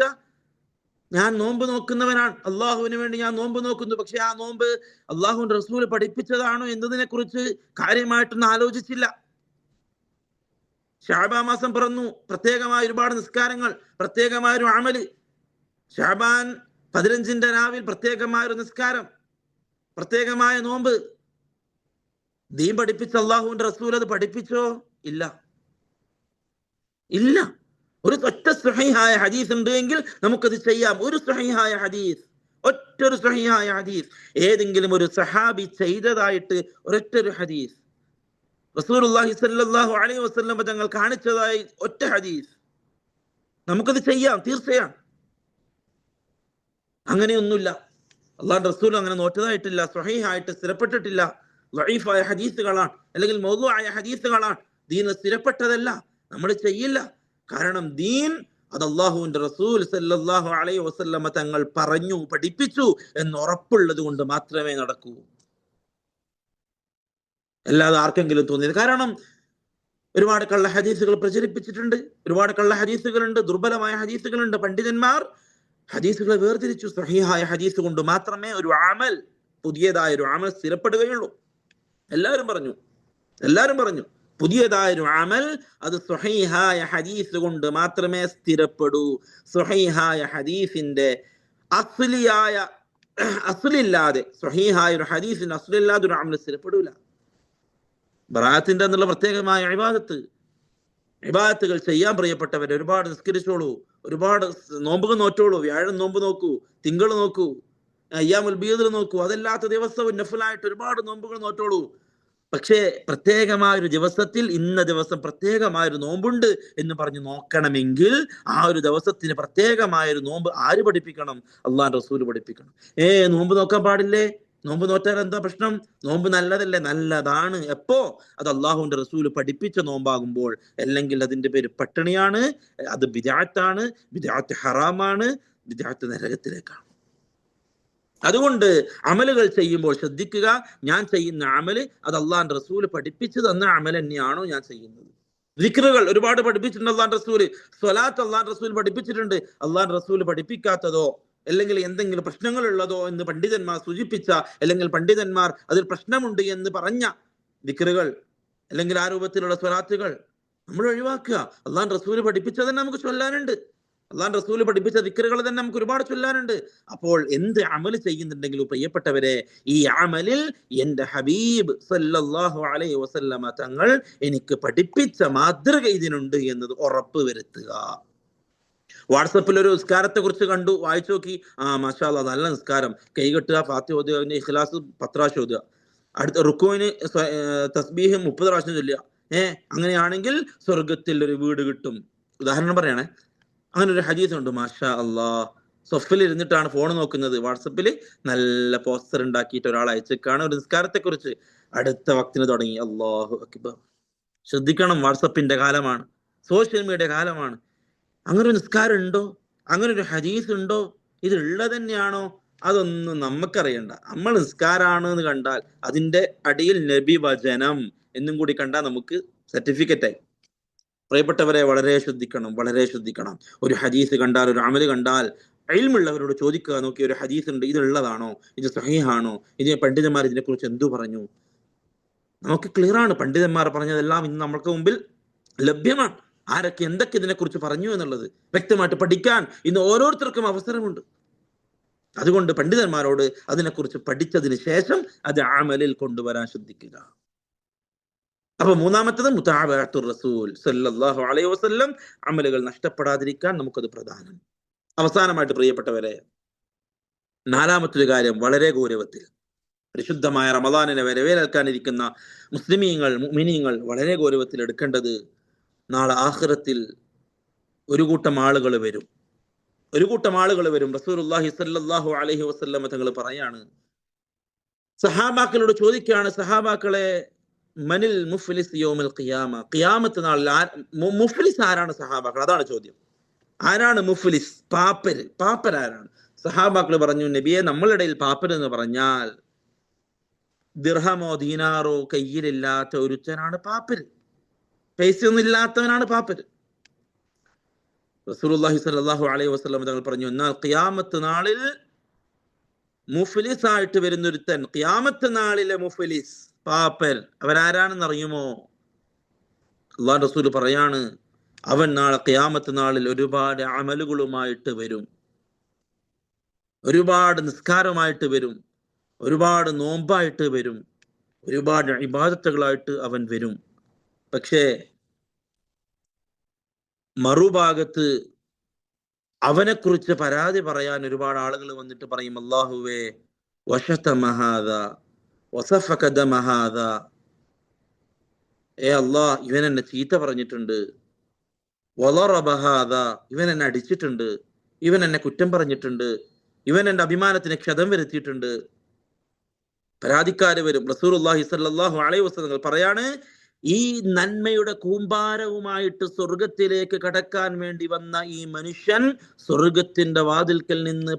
ഞാൻ നോമ്പ് നോക്കുന്നവനാണ്, അള്ളാഹുവിന് വേണ്ടി ഞാൻ നോമ്പ് നോക്കുന്നു. പക്ഷെ ആ നോമ്പ് അള്ളാഹുവിന്റെ റസൂല് പഠിപ്പിച്ചതാണോ എന്നതിനെ കുറിച്ച് കാര്യമായിട്ടൊന്നും ആലോചിച്ചില്ല. ഷാബാൻ മാസം പിറന്നു, പ്രത്യേകമായ ഒരുപാട് നിസ്കാരങ്ങൾ, പ്രത്യേകമായൊരു അമല്. ഷാബാൻ 15 രാവിൽ പ്രത്യേകമായൊരു നിസ്കാരം, പ്രത്യേകമായ നോമ്പ്. ദീൻ പഠിപ്പിച്ച അള്ളാഹുവിന്റെ റസൂൽ അത് പഠിപ്പിച്ചോ? ഇല്ല, ഇല്ല. ഒരു ഒറ്റ സ്വഹീഹായ ഹദീസ് ഉണ്ട് എങ്കിൽ നമുക്കത് ചെയ്യാം. ഒരു സ്വഹീഹായ ഹദീസ്, ഒറ്റൊരു സ്വഹീഹായ ഹദീസ്, ഏതെങ്കിലും ഒരു സഹാബി ചെയ്തതായിട്ട് ഒരൊറ്റൊരു ഹദീസ്, റസൂലുള്ളാഹി സ്വല്ലല്ലാഹു അലൈഹി വസല്ലം തങ്ങൾ കാണിച്ചതായി ഒറ്റ ഹദീസ്, നമുക്കത് ചെയ്യാം തീർച്ചയായും. അങ്ങനെയൊന്നുമില്ല. അള്ളാഹുന്റെ റസൂൽ അങ്ങനെ നോറ്റതായിട്ടില്ല, സ്വഹീഹായിട്ട് സ്ഥിരപ്പെട്ടിട്ടില്ല. ലഈഫായ ഹദീസുകളാണ്, അല്ലെങ്കിൽ മൗദൂആയ ഹദീസുകളാണ്, ദീൻ സ്ഥിരപ്പെട്ടതല്ല. നമ്മൾ ചെയ്യില്ല. കാരണം ദീൻ അത് അള്ളാഹുവിന്റെ റസൂൽ സല്ലല്ലാഹു അലൈഹി വസല്ലമ തങ്ങൾ പറഞ്ഞു പഠിപ്പിച്ചു എന്ന് ഉറപ്പുള്ളത് കൊണ്ട് മാത്രമേ നടക്കൂ. അല്ലാതെ ആർക്കെങ്കിലും തോന്നിയത്. കാരണം ഒരുപാട് കള്ള ഹദീസുകൾ പ്രചരിപ്പിച്ചിട്ടുണ്ട്, ഒരുപാട് കള്ള ഹദീസുകളുണ്ട്, ദുർബലമായ ഹദീസുകളുണ്ട്. പണ്ഡിതന്മാർ ഹദീസുകളെ വേർതിരിച്ചു. സഹീഹായ ഹദീസ് കൊണ്ട് മാത്രമേ ഒരു അമൽ, പുതിയതായ ഒരു അമൽ സ്ഥിരപ്പെടുകയുള്ളൂ. എല്ലാവരും പറഞ്ഞു പുതിയതായൊരു അമൽ അത് സ്വഹീഹായ ഹദീസ് കൊണ്ട് മാത്രമേ സ്ഥിരപ്പെടൂ. സ്വഹീഹായ ഹദീസിന്റെ അസ്ലില്ലാതെ, സ്വഹീഹായ ഒരു ഹദീസിന്റെ അസ്ലില്ലാതെ ഒരു അമൽ സ്ഥിരപ്പെടൂല. ബറാഅത്തിന്റെ എന്നുള്ള പ്രത്യേകമായ ഇബാദത്തുകൾ ചെയ്യാൻ പ്രിയപ്പെട്ടവരെ, ഒരുപാട് നിസ്കരിച്ചോളൂ, ഒരുപാട് നോമ്പുകൾ നോറ്റോളൂ. വ്യാഴം നോമ്പ് നോക്കൂ, തിങ്കൾ നോക്കൂ, അയ്യാമുൽ ബീദ് നോക്കൂ. അതല്ലാത്ത ദിവസവും നഫലായിട്ട് ഒരുപാട് നോമ്പുകൾ നോറ്റോളൂ. പക്ഷേ പ്രത്യേകമായൊരു ദിവസത്തിൽ ഇന്ന ദിവസം പ്രത്യേകമായൊരു നോമ്പുണ്ട് എന്ന് പറഞ്ഞ് നോക്കണമെങ്കിൽ ആ ഒരു ദിവസത്തിന് പ്രത്യേകമായൊരു നോമ്പ് ആര് പഠിപ്പിക്കണം? അള്ളാഹുവിന്റെ റസൂൽ പഠിപ്പിക്കണം. നോമ്പ് നോക്കാൻ പാടില്ലേ? നോമ്പ് നോറ്റാൽ എന്താ പ്രശ്നം? നോമ്പ് നല്ലതല്ലേ? നല്ലതാണ്. എപ്പോ? അത് അള്ളാഹുവിന്റെ റസൂല് പഠിപ്പിച്ച നോമ്പാകുമ്പോൾ. അല്ലെങ്കിൽ അതിന്റെ പേര് പട്ടിണിയാണ്, അത് ബിദ്അത്താണ്, ബിദ്അത്ത് ഹറാമാണ്, ബിദ്അത്ത് നരകത്തിലേക്കാണ്. അതുകൊണ്ട് അമലുകൾ ചെയ്യുമ്പോൾ ശ്രദ്ധിക്കുക, ഞാൻ ചെയ്യുന്ന അമല് അത് അള്ളാഹുവിന്റെ റസൂല് പഠിപ്പിച്ചു തന്ന അമൽ തന്നെയാണോ ഞാൻ ചെയ്യുന്നത്? ദിക്റുകൾ ഒരുപാട് പഠിപ്പിച്ചിട്ടുണ്ട് അള്ളാഹുവിന്റെ റസൂല്. സ്വലാത്ത് അള്ളാഹുവിന്റെ റസൂൽ പഠിപ്പിച്ചിട്ടുണ്ട്. അള്ളാഹുവിന്റെ റസൂല് പഠിപ്പിക്കാത്തതോ അല്ലെങ്കിൽ എന്തെങ്കിലും പ്രശ്നങ്ങൾ ഉള്ളതോ എന്ന് പണ്ഡിതന്മാർ സൂചിപ്പിച്ച, അല്ലെങ്കിൽ പണ്ഡിതന്മാർ അതിൽ പ്രശ്നമുണ്ട് എന്ന് പറഞ്ഞ ദിക്റുകൾ അല്ലെങ്കിൽ ആ രൂപത്തിലുള്ള സ്വലാത്തുകൾ നമ്മൾ ഒഴിവാക്കുക. അള്ളാഹുവിന്റെ റസൂല് പഠിപ്പിച്ചത് തന്നെ നമുക്ക് ചൊല്ലാനുണ്ട്. അള്ളാഹുവിന്റെ റസൂല് പഠിപ്പിച്ച ദിക്റുകൾ തന്നെ നമുക്ക് ഒരുപാട് ചൊല്ലാനുണ്ട്. അപ്പോൾ എന്ത് അമല് ചെയ്യുന്നുണ്ടെങ്കിലും പ്രിയപ്പെട്ടവരെ, ഈ അമലിൽ എന്റെ ഹബീബ് സല്ലല്ലാഹു അലൈഹി വസല്ലമ തങ്ങൾ എനിക്ക് പഠിപ്പിച്ച മാതൃക ഇതിനുണ്ട് എന്നത് ഉറപ്പ് വരുത്തുക. വാട്സപ്പിൽ ഒരു നിസ്കാരത്തെ കുറിച്ച് കണ്ടു, വായിച്ചു നോക്കി, മാഷാ അല്ലാഹ് നല്ല നിസ്കാരം, കൈകെട്ടുക, ഫാത്തിഹ ഓതുക, ഇഖ്ലാസ് 10 പ്രാവശ്യം ഓതുക, അടുത്ത റുക്കുവിന് തസ്ബീഹ് 30 പ്രാവശ്യം ചൊല്ലുക. അങ്ങനെയാണെങ്കിൽ സ്വർഗത്തിൽ ഒരു വീട് കിട്ടും. ഉദാഹരണം പറയണേ, അങ്ങനെ ഒരു ഹദീസ് ഉണ്ട്. മാഷാ അല്ലാഹ്, സൊഫിൽ ഇരുന്നിട്ടാണ് ഫോൺ നോക്കുന്നത്, വാട്സപ്പിൽ നല്ല പോസ്റ്റർ ഉണ്ടാക്കിയിട്ട് ഒരാൾ അയച്ചേക്കാണ് ഒരു നിസ്കാരത്തെ കുറിച്ച്. അടുത്ത വക്തിന് തുടങ്ങി അല്ലാഹു അക്ബർ. ശ്രദ്ധിക്കണം, വാട്സപ്പിന്റെ കാലമാണ്, സോഷ്യൽ മീഡിയ കാലമാണ്. അങ്ങനെ ഒരു നിസ്കാരം ഉണ്ടോ? അങ്ങനെ ഒരു ഹദീസ് ഉണ്ടോ? ഇത് ഉള്ളത് തന്നെയാണോ? അതൊന്നും നമുക്കറിയണ്ട. നമ്മൾ നിസ്കാരാണ് എന്ന് കണ്ടാൽ അതിന്റെ അടിയിൽ നബി വചനം എന്നും കൂടി കണ്ടാൽ നമുക്ക് സർട്ടിഫിക്കറ്റായി. പ്രിയപ്പെട്ടവരെ, വളരെ ശ്രദ്ധിക്കണം. ഒരു ഹദീസ് കണ്ടാൽ, ഒരു അമല് കണ്ടാൽ ഇൽമുള്ളവരോട് ചോദിക്കുക, നോക്കി ഒരു ഹദീസ് ഉണ്ട്, ഇതുള്ളതാണോ, ഇത് സഹീഹാണോ, ഇതിനെ പണ്ഡിതന്മാർ ഇതിനെക്കുറിച്ച് എന്തു പറഞ്ഞു. നമുക്ക് ക്ലിയർ ആണ്, പണ്ഡിതന്മാർ പറഞ്ഞതെല്ലാം ഇന്ന് നമ്മൾക്ക് മുമ്പിൽ ലഭ്യമാണ്. ആരൊക്കെ എന്തൊക്കെ ഇതിനെക്കുറിച്ച് പറഞ്ഞു എന്നുള്ളത് വ്യക്തമായിട്ട് പഠിക്കാൻ ഇന്ന് ഓരോരുത്തർക്കും അവസരമുണ്ട്. അതുകൊണ്ട് പണ്ഡിതന്മാരോട് അതിനെക്കുറിച്ച് പഠിച്ചതിന് ശേഷം അത് അമലിൽ കൊണ്ടുവരാൻ ശ്രദ്ധിക്കുക. അപ്പൊ മൂന്നാമത്തത് മുതാബഅത്തുർ റസൂൽ സല്ലല്ലാഹു അലൈഹി വസല്ലം, അമലുകൾ നഷ്ടപ്പെടാതിരിക്കാൻ നമുക്കത് പ്രധാനം. അവസാനമായിട്ട് പ്രിയപ്പെട്ടവരെ, നാലാമത്തൊരു കാര്യം വളരെ ഗൗരവത്തിൽ, പരിശുദ്ധമായ റമദാനിനെ വരവേൽക്കാനിരിക്കുന്ന മുസ്ലിമീങ്ങൾ, മുഅ്മിനീങ്ങൾ വളരെ ഗൗരവത്തിൽ എടുക്കേണ്ടത്, നാളെ ആഖിറത്തിൽ ഒരു കൂട്ടം ആളുകൾ വരും. റസൂലുള്ളാഹി സ്വല്ലല്ലാഹു അലൈഹി വസല്ലം തങ്ങൾ പറയാണ്, സഹാബാക്കളോട് ചോദിക്കുകയാണ്, സഹാബാക്കളെ, മനിൽ മുഫ്ലിസ് യൗമൽ ഖിയാമ, ഖിയാമത്ത് നാളിൽ മുഫ്ലിസ് ആരാണ് സഹാബാക്കൾ? അതാണ് ചോദ്യം. ആരാണ് മുഫ്ലിസ്? പാപ്പർ ആരാണ്? സഹാബാക്കൾ പറഞ്ഞു, നബിയെ, നമ്മളിടയിൽ പാപ്പർ എന്ന് പറഞ്ഞാൽ ദിർഹമോ ദീനാറോ കയ്യിലില്ലാത്ത ഒരുത്തനാണ് പാപ്പര്, പൈസയൊന്നും ഇല്ലാത്തവനാണ് പാപ്പര്. റസൂലുള്ളാഹി സ്വല്ലല്ലാഹു അലൈഹി വസല്ലം തങ്ങൾ പറഞ്ഞു, എന്നാൽ ഖിയാമത്ത് നാളിൽ മുഫ്ലിസ് ആയിട്ട് വരുന്നൊരുത്തൻ, ഖിയാമത്ത് നാളിലെ മുഫ്ലിസ്, പാപ്പർ, അവരാരാണെന്ന് അറിയുമോ? അല്ലാഹു റസൂൽ പറയാണ്, അവൻ നാളെ ഖിയാമത്ത് നാളിൽ ഒരുപാട് അമലുകളുമായിട്ട് വരും, ഒരുപാട് നിസ്കാരമായിട്ട് വരും, ഒരുപാട് നോമ്പായിട്ട് വരും, ഒരുപാട് ഇബാദത്തുകളായിട്ട് അവൻ വരും. പക്ഷേ മറുഭാഗത്ത് അവനെക്കുറിച്ച് പരാതി പറയാൻ ഒരുപാട് ആളുകൾ വന്നിട്ട് പറയും, അല്ലാഹുവേ, വശതമ ഹാദാ വസഫക ദമ ഹാദാ, അല്ലാഹ്, ഇവൻ എന്നെ ചീത്ത പറഞ്ഞിട്ടുണ്ട്, വളറബ ഹാദാ, ഇവൻ എന്നെ അടിച്ചിട്ടുണ്ട്, ഇവൻ എന്നെ കുറ്റം പറഞ്ഞിട്ടുണ്ട്, ഇവൻ എൻ്റെ അഭിമാനത്തിന് ക്ഷതം വരുത്തിയിട്ടുണ്ട്. പരാതിക്കാര് വരും. റസൂലുള്ളാഹി സ്വല്ലല്ലാഹു അലൈഹി വസല്ലം പറയാണ്, ഈ നന്മയുടെ കൂമ്പാരവുമായിട്ട് സ്വർഗത്തിലേക്ക് കടക്കാൻ വേണ്ടി വന്ന ഈ മനുഷ്യൻ സ്വർഗത്തിന്റെ വാതിൽക്കൽ നിന്ന്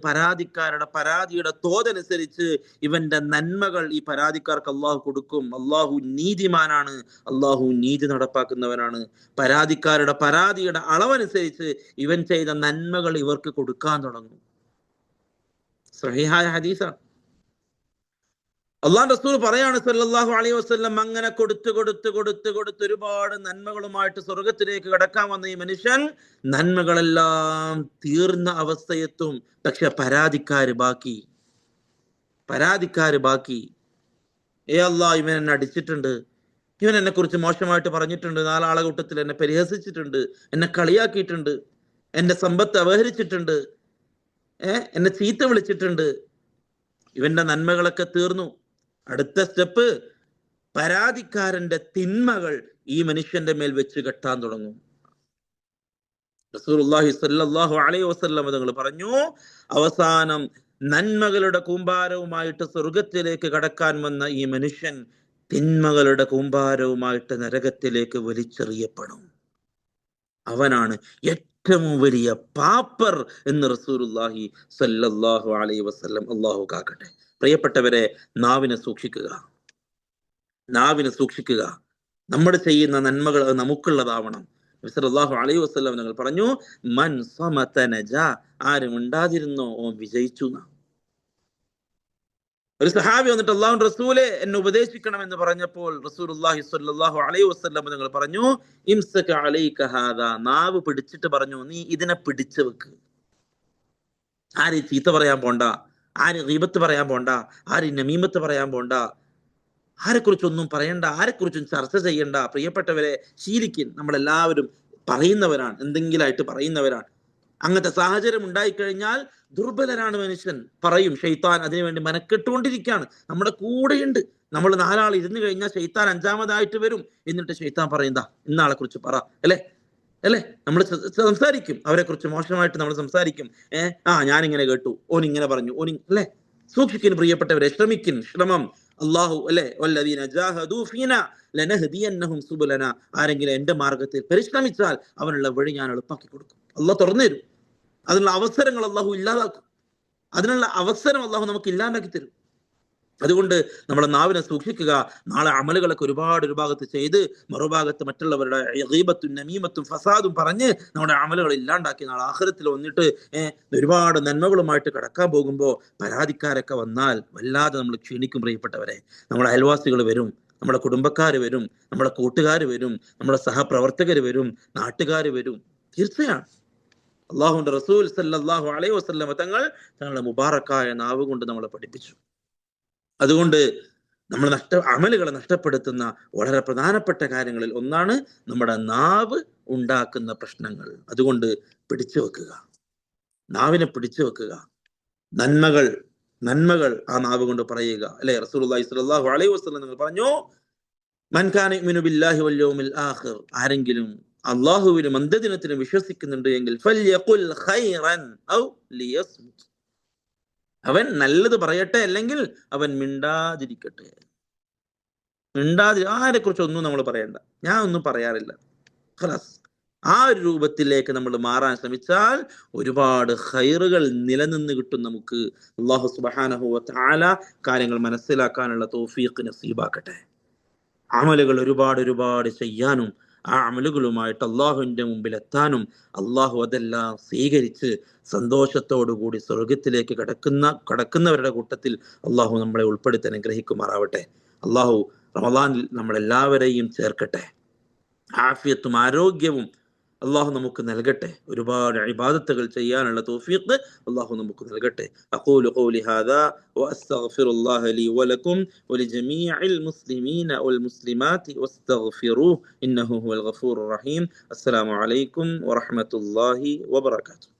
പരാതിയുടെ തോതനുസരിച്ച് ഇവന്റെ നന്മകൾ ഈ പരാതിക്കാർക്ക് അള്ളാഹു കൊടുക്കും. അള്ളാഹു നീതിമാനാണ്, അള്ളാഹു നീതി നടപ്പാക്കുന്നവനാണ്. പരാതിയുടെ അളവനുസരിച്ച് ഇവൻ ചെയ്ത നന്മകൾ ഇവർക്ക് കൊടുക്കാൻ തുടങ്ങും. സ്വഹീഹായ ഹദീസാണ്. അള്ളാഹു റസൂൽ പറയാണ് സല്ലല്ലാഹു അലൈഹി വസല്ലം, അങ്ങനെ കൊടുത്ത് ഒരുപാട് നന്മകളുമായിട്ട് സ്വർഗത്തിലേക്ക് കടക്കാൻ വന്ന ഈ മനുഷ്യൻ നന്മകളെല്ലാം തീർന്ന അവസ്ഥയെത്തും. പക്ഷെ പരാതിക്കാര് ബാക്കി. അല്ലാഹ്, ഇവൻ എന്നെ അടിച്ചിട്ടുണ്ട്, ഇവൻ എന്നെ കുറിച്ച് മോശമായിട്ട് പറഞ്ഞിട്ടുണ്ട്, നാലാളെ കൂട്ടത്തിൽ എന്നെ പരിഹസിച്ചിട്ടുണ്ട്, എന്നെ കളിയാക്കിയിട്ടുണ്ട്, എന്റെ സമ്പത്ത് അപഹരിച്ചിട്ടുണ്ട്, എന്നെ ചീത്ത വിളിച്ചിട്ടുണ്ട്. ഇവന്റെ നന്മകളൊക്കെ തീർന്നു. അടുത്ത സ്റ്റെപ്പ്, പരാതിക്കാരന്റെ തിന്മകൾ ഈ മനുഷ്യന്റെ മേൽ വെച്ച് കെട്ടാൻ തുടങ്ങും. റസൂലുള്ളാഹി സ്വല്ലല്ലാഹു അലൈഹി വസല്ലം തങ്ങൾ പറഞ്ഞു, അവസാനം നന്മകളുടെ കൂമ്പാരവുമായിട്ട് സ്വർഗത്തിലേക്ക് കടക്കാൻ വന്ന ഈ മനുഷ്യൻ തിന്മകളുടെ കൂമ്പാരവുമായിട്ട് നരകത്തിലേക്ക് വലിച്ചെറിയപ്പെടും. അവനാണ് ഏറ്റവും വലിയ പാപ്പർ എന്ന് റസൂലുള്ളാഹി സ്വല്ലല്ലാഹു അലൈഹി വസല്ലം. അല്ലാഹു കാക്കട്ടെ. പ്രിയപ്പെട്ടവരെ, നാവിനെ സൂക്ഷിക്കുക. നമ്മൾ ചെയ്യുന്ന നന്മകൾ നമുക്കുള്ളതാവണം. നബി സല്ലല്ലാഹു അലൈഹി വസല്ലം ഞങ്ങൾ പറഞ്ഞു, മൻ സമത നജാ, ആരും ഉണ്ടാതിരുന്നോ ഓൻ വിജയിച്ചു. ഒരു സഹാബി വന്നിട്ട് അല്ലാഹുവിന്റെ റസൂലെ, എന്നെ ഉപദേശിക്കണം എന്ന് പറഞ്ഞപ്പോൾ റസൂലുള്ളാഹി സ്വല്ലല്ലാഹു അലൈഹി വസല്ലം ഞങ്ങൾ പറഞ്ഞു, ഇംസക അലൈക ഹാദാ, നാവ് പിടിച്ചിട്ട് പറഞ്ഞു, നീ ഇതിനെ പിടിച്ചു വെക്ക്. ആരും ചീത്ത പറയാൻ പോണ്ട, ആരും ഗീബത്ത് പറയാൻ പോണ്ട, ആരും നമീമത്ത് പറയാൻ പോണ്ട, ആരെക്കുറിച്ചൊന്നും പറയണ്ട, ആരെക്കുറിച്ചും ചർച്ച ചെയ്യണ്ട. പ്രിയപ്പെട്ടവരെ, ശീലിക്കിൻ. നമ്മളെല്ലാവരും പറയുന്നവരാണ്, എന്തെങ്കിലുമായിട്ട് പറയുന്നവരാണ്. അങ്ങനത്തെ സാഹചര്യം ഉണ്ടായിക്കഴിഞ്ഞാൽ ദുർബലനാണ് മനുഷ്യൻ, പറയും. ശൈത്താൻ അതിനുവേണ്ടി മനക്കെട്ടുകൊണ്ടിരിക്കുകയാണ്, നമ്മുടെ കൂടെയുണ്ട്. നമ്മൾ നാലാൾ ഇരുന്ന് കഴിഞ്ഞാൽ ശൈത്താൻ അഞ്ചാമതായിട്ട് വരും. എന്നിട്ട് ശൈത്താൻ പറയുന്നതാ, ഇന്നാളെ കുറിച്ച് പറ, അല്ലേ? നമ്മൾ സംസാരിക്കും, അവരെ കുറിച്ച് മോശമായിട്ട് നമ്മൾ സംസാരിക്കും. ഞാനിങ്ങനെ കേട്ടു, ഓനിങ്ങനെ പറഞ്ഞു, അല്ലേ? സൂക്ഷിക്കുന്നു പ്രിയപ്പെട്ടവരെ, ശ്രമം. അല്ലാഹു അല്ലേ, വല്ലദീന ജാഹദൂ ഫീനാ ലനഹ്ദിയന്നഹും സുബലനാ, ആരെങ്കിലും എന്റെ മാർഗത്തിൽ പരിശ്രമിച്ചാൽ അവനുള്ള വഴി ഞാൻ എളുപ്പാക്കി കൊടുക്കും. അല്ലാഹു തുറന്നു തരും. അതിനുള്ള അവസരങ്ങൾ അല്ലാഹു ഇല്ലാതാക്കും. അതിനുള്ള അവസരം അല്ലാഹു നമുക്ക് ഇല്ലാണ്ടാക്കി തരും. അതുകൊണ്ട് നമ്മുടെ നാവിനെ സൂക്ഷിക്കുക. നാളെ അമലുകളൊക്കെ ഒരുപാട് ഒരു ഭാഗത്ത് ചെയ്ത് മറുഭാഗത്ത് മറ്റുള്ളവരുടെ ഗീബത്തും നമീമത്തും ഫസാദും പറഞ്ഞ് നമ്മുടെ അമലുകൾ ഇല്ലാണ്ടാക്കി നാളെ ആഖിറത്തിൽ വന്നിട്ട് ഒരുപാട് നന്മകളുമായിട്ട് കടക്കാൻ പോകുമ്പോൾ പരാതിക്കാരൊക്കെ വന്നാൽ വല്ലാതെ നമ്മൾ ക്ഷീണിക്കും. പ്രിയപ്പെട്ടവരെ, നമ്മുടെ അയൽവാസികൾ വരും, നമ്മുടെ കുടുംബക്കാർ വരും, നമ്മുടെ കൂട്ടുകാർ വരും, നമ്മുടെ സഹപ്രവർത്തകർ വരും, നാട്ടുകാർ വരും. തീർച്ചയാണ് അള്ളാഹുവിന്റെ റസൂൽ സല്ലല്ലാഹു അലൈഹി വസല്ലം തങ്ങളുടെ മുബാറക്കായ നാവ് കൊണ്ട് നമ്മളെ പഠിപ്പിച്ചു. അതുകൊണ്ട് നമ്മൾ അമലുകളെ നഷ്ടപ്പെടുത്തുന്ന വളരെ പ്രധാനപ്പെട്ട കാര്യങ്ങളിൽ ഒന്നാണ് നമ്മുടെ നാവ് ഉണ്ടാക്കുന്ന പ്രശ്നങ്ങൾ. അതുകൊണ്ട് പിടിച്ചു വെക്കുക, നാവിനെ പിടിച്ചു വെക്കുക. നന്മകൾ ആ നാവ് കൊണ്ട് പറയുക. അല്ലെ, റസൂലുള്ളാഹി സ്വല്ലല്ലാഹു അലൈഹി വസല്ലം നിങ്ങൾ പറഞ്ഞു, മൻ കാന യുമിനു ബില്ലാഹി വൽ യൗമിൽ ആഖിർ, ആരെങ്കിലും അല്ലാഹുവിനും അന്ത്യദിനത്തിലും വിശ്വസിക്കുന്നുണ്ട് എങ്കിൽ ഫൽയഖുൽ ഖൈറൻ ഔ ലിയസ്മുത്, അവൻ നല്ലത് പറയട്ടെ, അല്ലെങ്കിൽ അവൻ മിണ്ടാതിരിക്കട്ടെ. ആരെക്കുറിച്ച് ഒന്നും നമ്മൾ പറയണ്ട, ഞാൻ ഒന്നും പറയാറില്ല, ഖലാസ്. ആ ഒരു രൂപത്തിലേക്ക് നമ്മൾ മാറാൻ ശ്രമിച്ചാൽ ഒരുപാട് ഖൈറുകൾ നിലനിന്ന് കിട്ടും നമുക്ക്. അല്ലാഹു സുബ്ഹാനഹു വ തആല കാര്യങ്ങൾ മനസ്സിലാക്കാനുള്ള തൗഫീഖ് നസീബാക്കട്ടെ. അമലുകൾ ഒരുപാട് ചെയ്യാനും ആ അമലുകളുമായിട്ട് അള്ളാഹുവിന്റെ മുമ്പിൽ എത്താനും അള്ളാഹു അതെല്ലാം സ്വീകരിച്ച് സന്തോഷത്തോടുകൂടി സ്വർഗത്തിലേക്ക് കടക്കുന്നവരുടെ കൂട്ടത്തിൽ അള്ളാഹു നമ്മളെ ഉൾപ്പെടുത്തി അനുഗ്രഹിക്കുമാറാവട്ടെ. അള്ളാഹു റമദാനിൽ നമ്മളെല്ലാവരെയും ചേർക്കട്ടെ. ആഫിയത്തും ആരോഗ്യവും അള്ളാഹു നമുക്ക് നൽകട്ടെ. ഒരുപാട് ഇബാദത്തുകൾ ചെയ്യാനുള്ള തൗഫീഖ് അള്ളാഹു നമുക്ക് നൽകട്ടെ. അഖൂലു ഖൗലി ഹാദാ വഅസ്തഗ്ഫിറുല്ലാഹ ലീ വലക്കും വലിജമീഇൽ മുസ്ലിമീന വൽ മുസ്ലിമാത്തി വസ്തഗ്ഫിറൂഹു ഇന്നഹു ഹുവൽ ഗഫൂറുർ റഹീം. അസ്സലാമു അലൈക്കും വറഹ്മത്തുള്ളാഹി വബറകാതുഹു.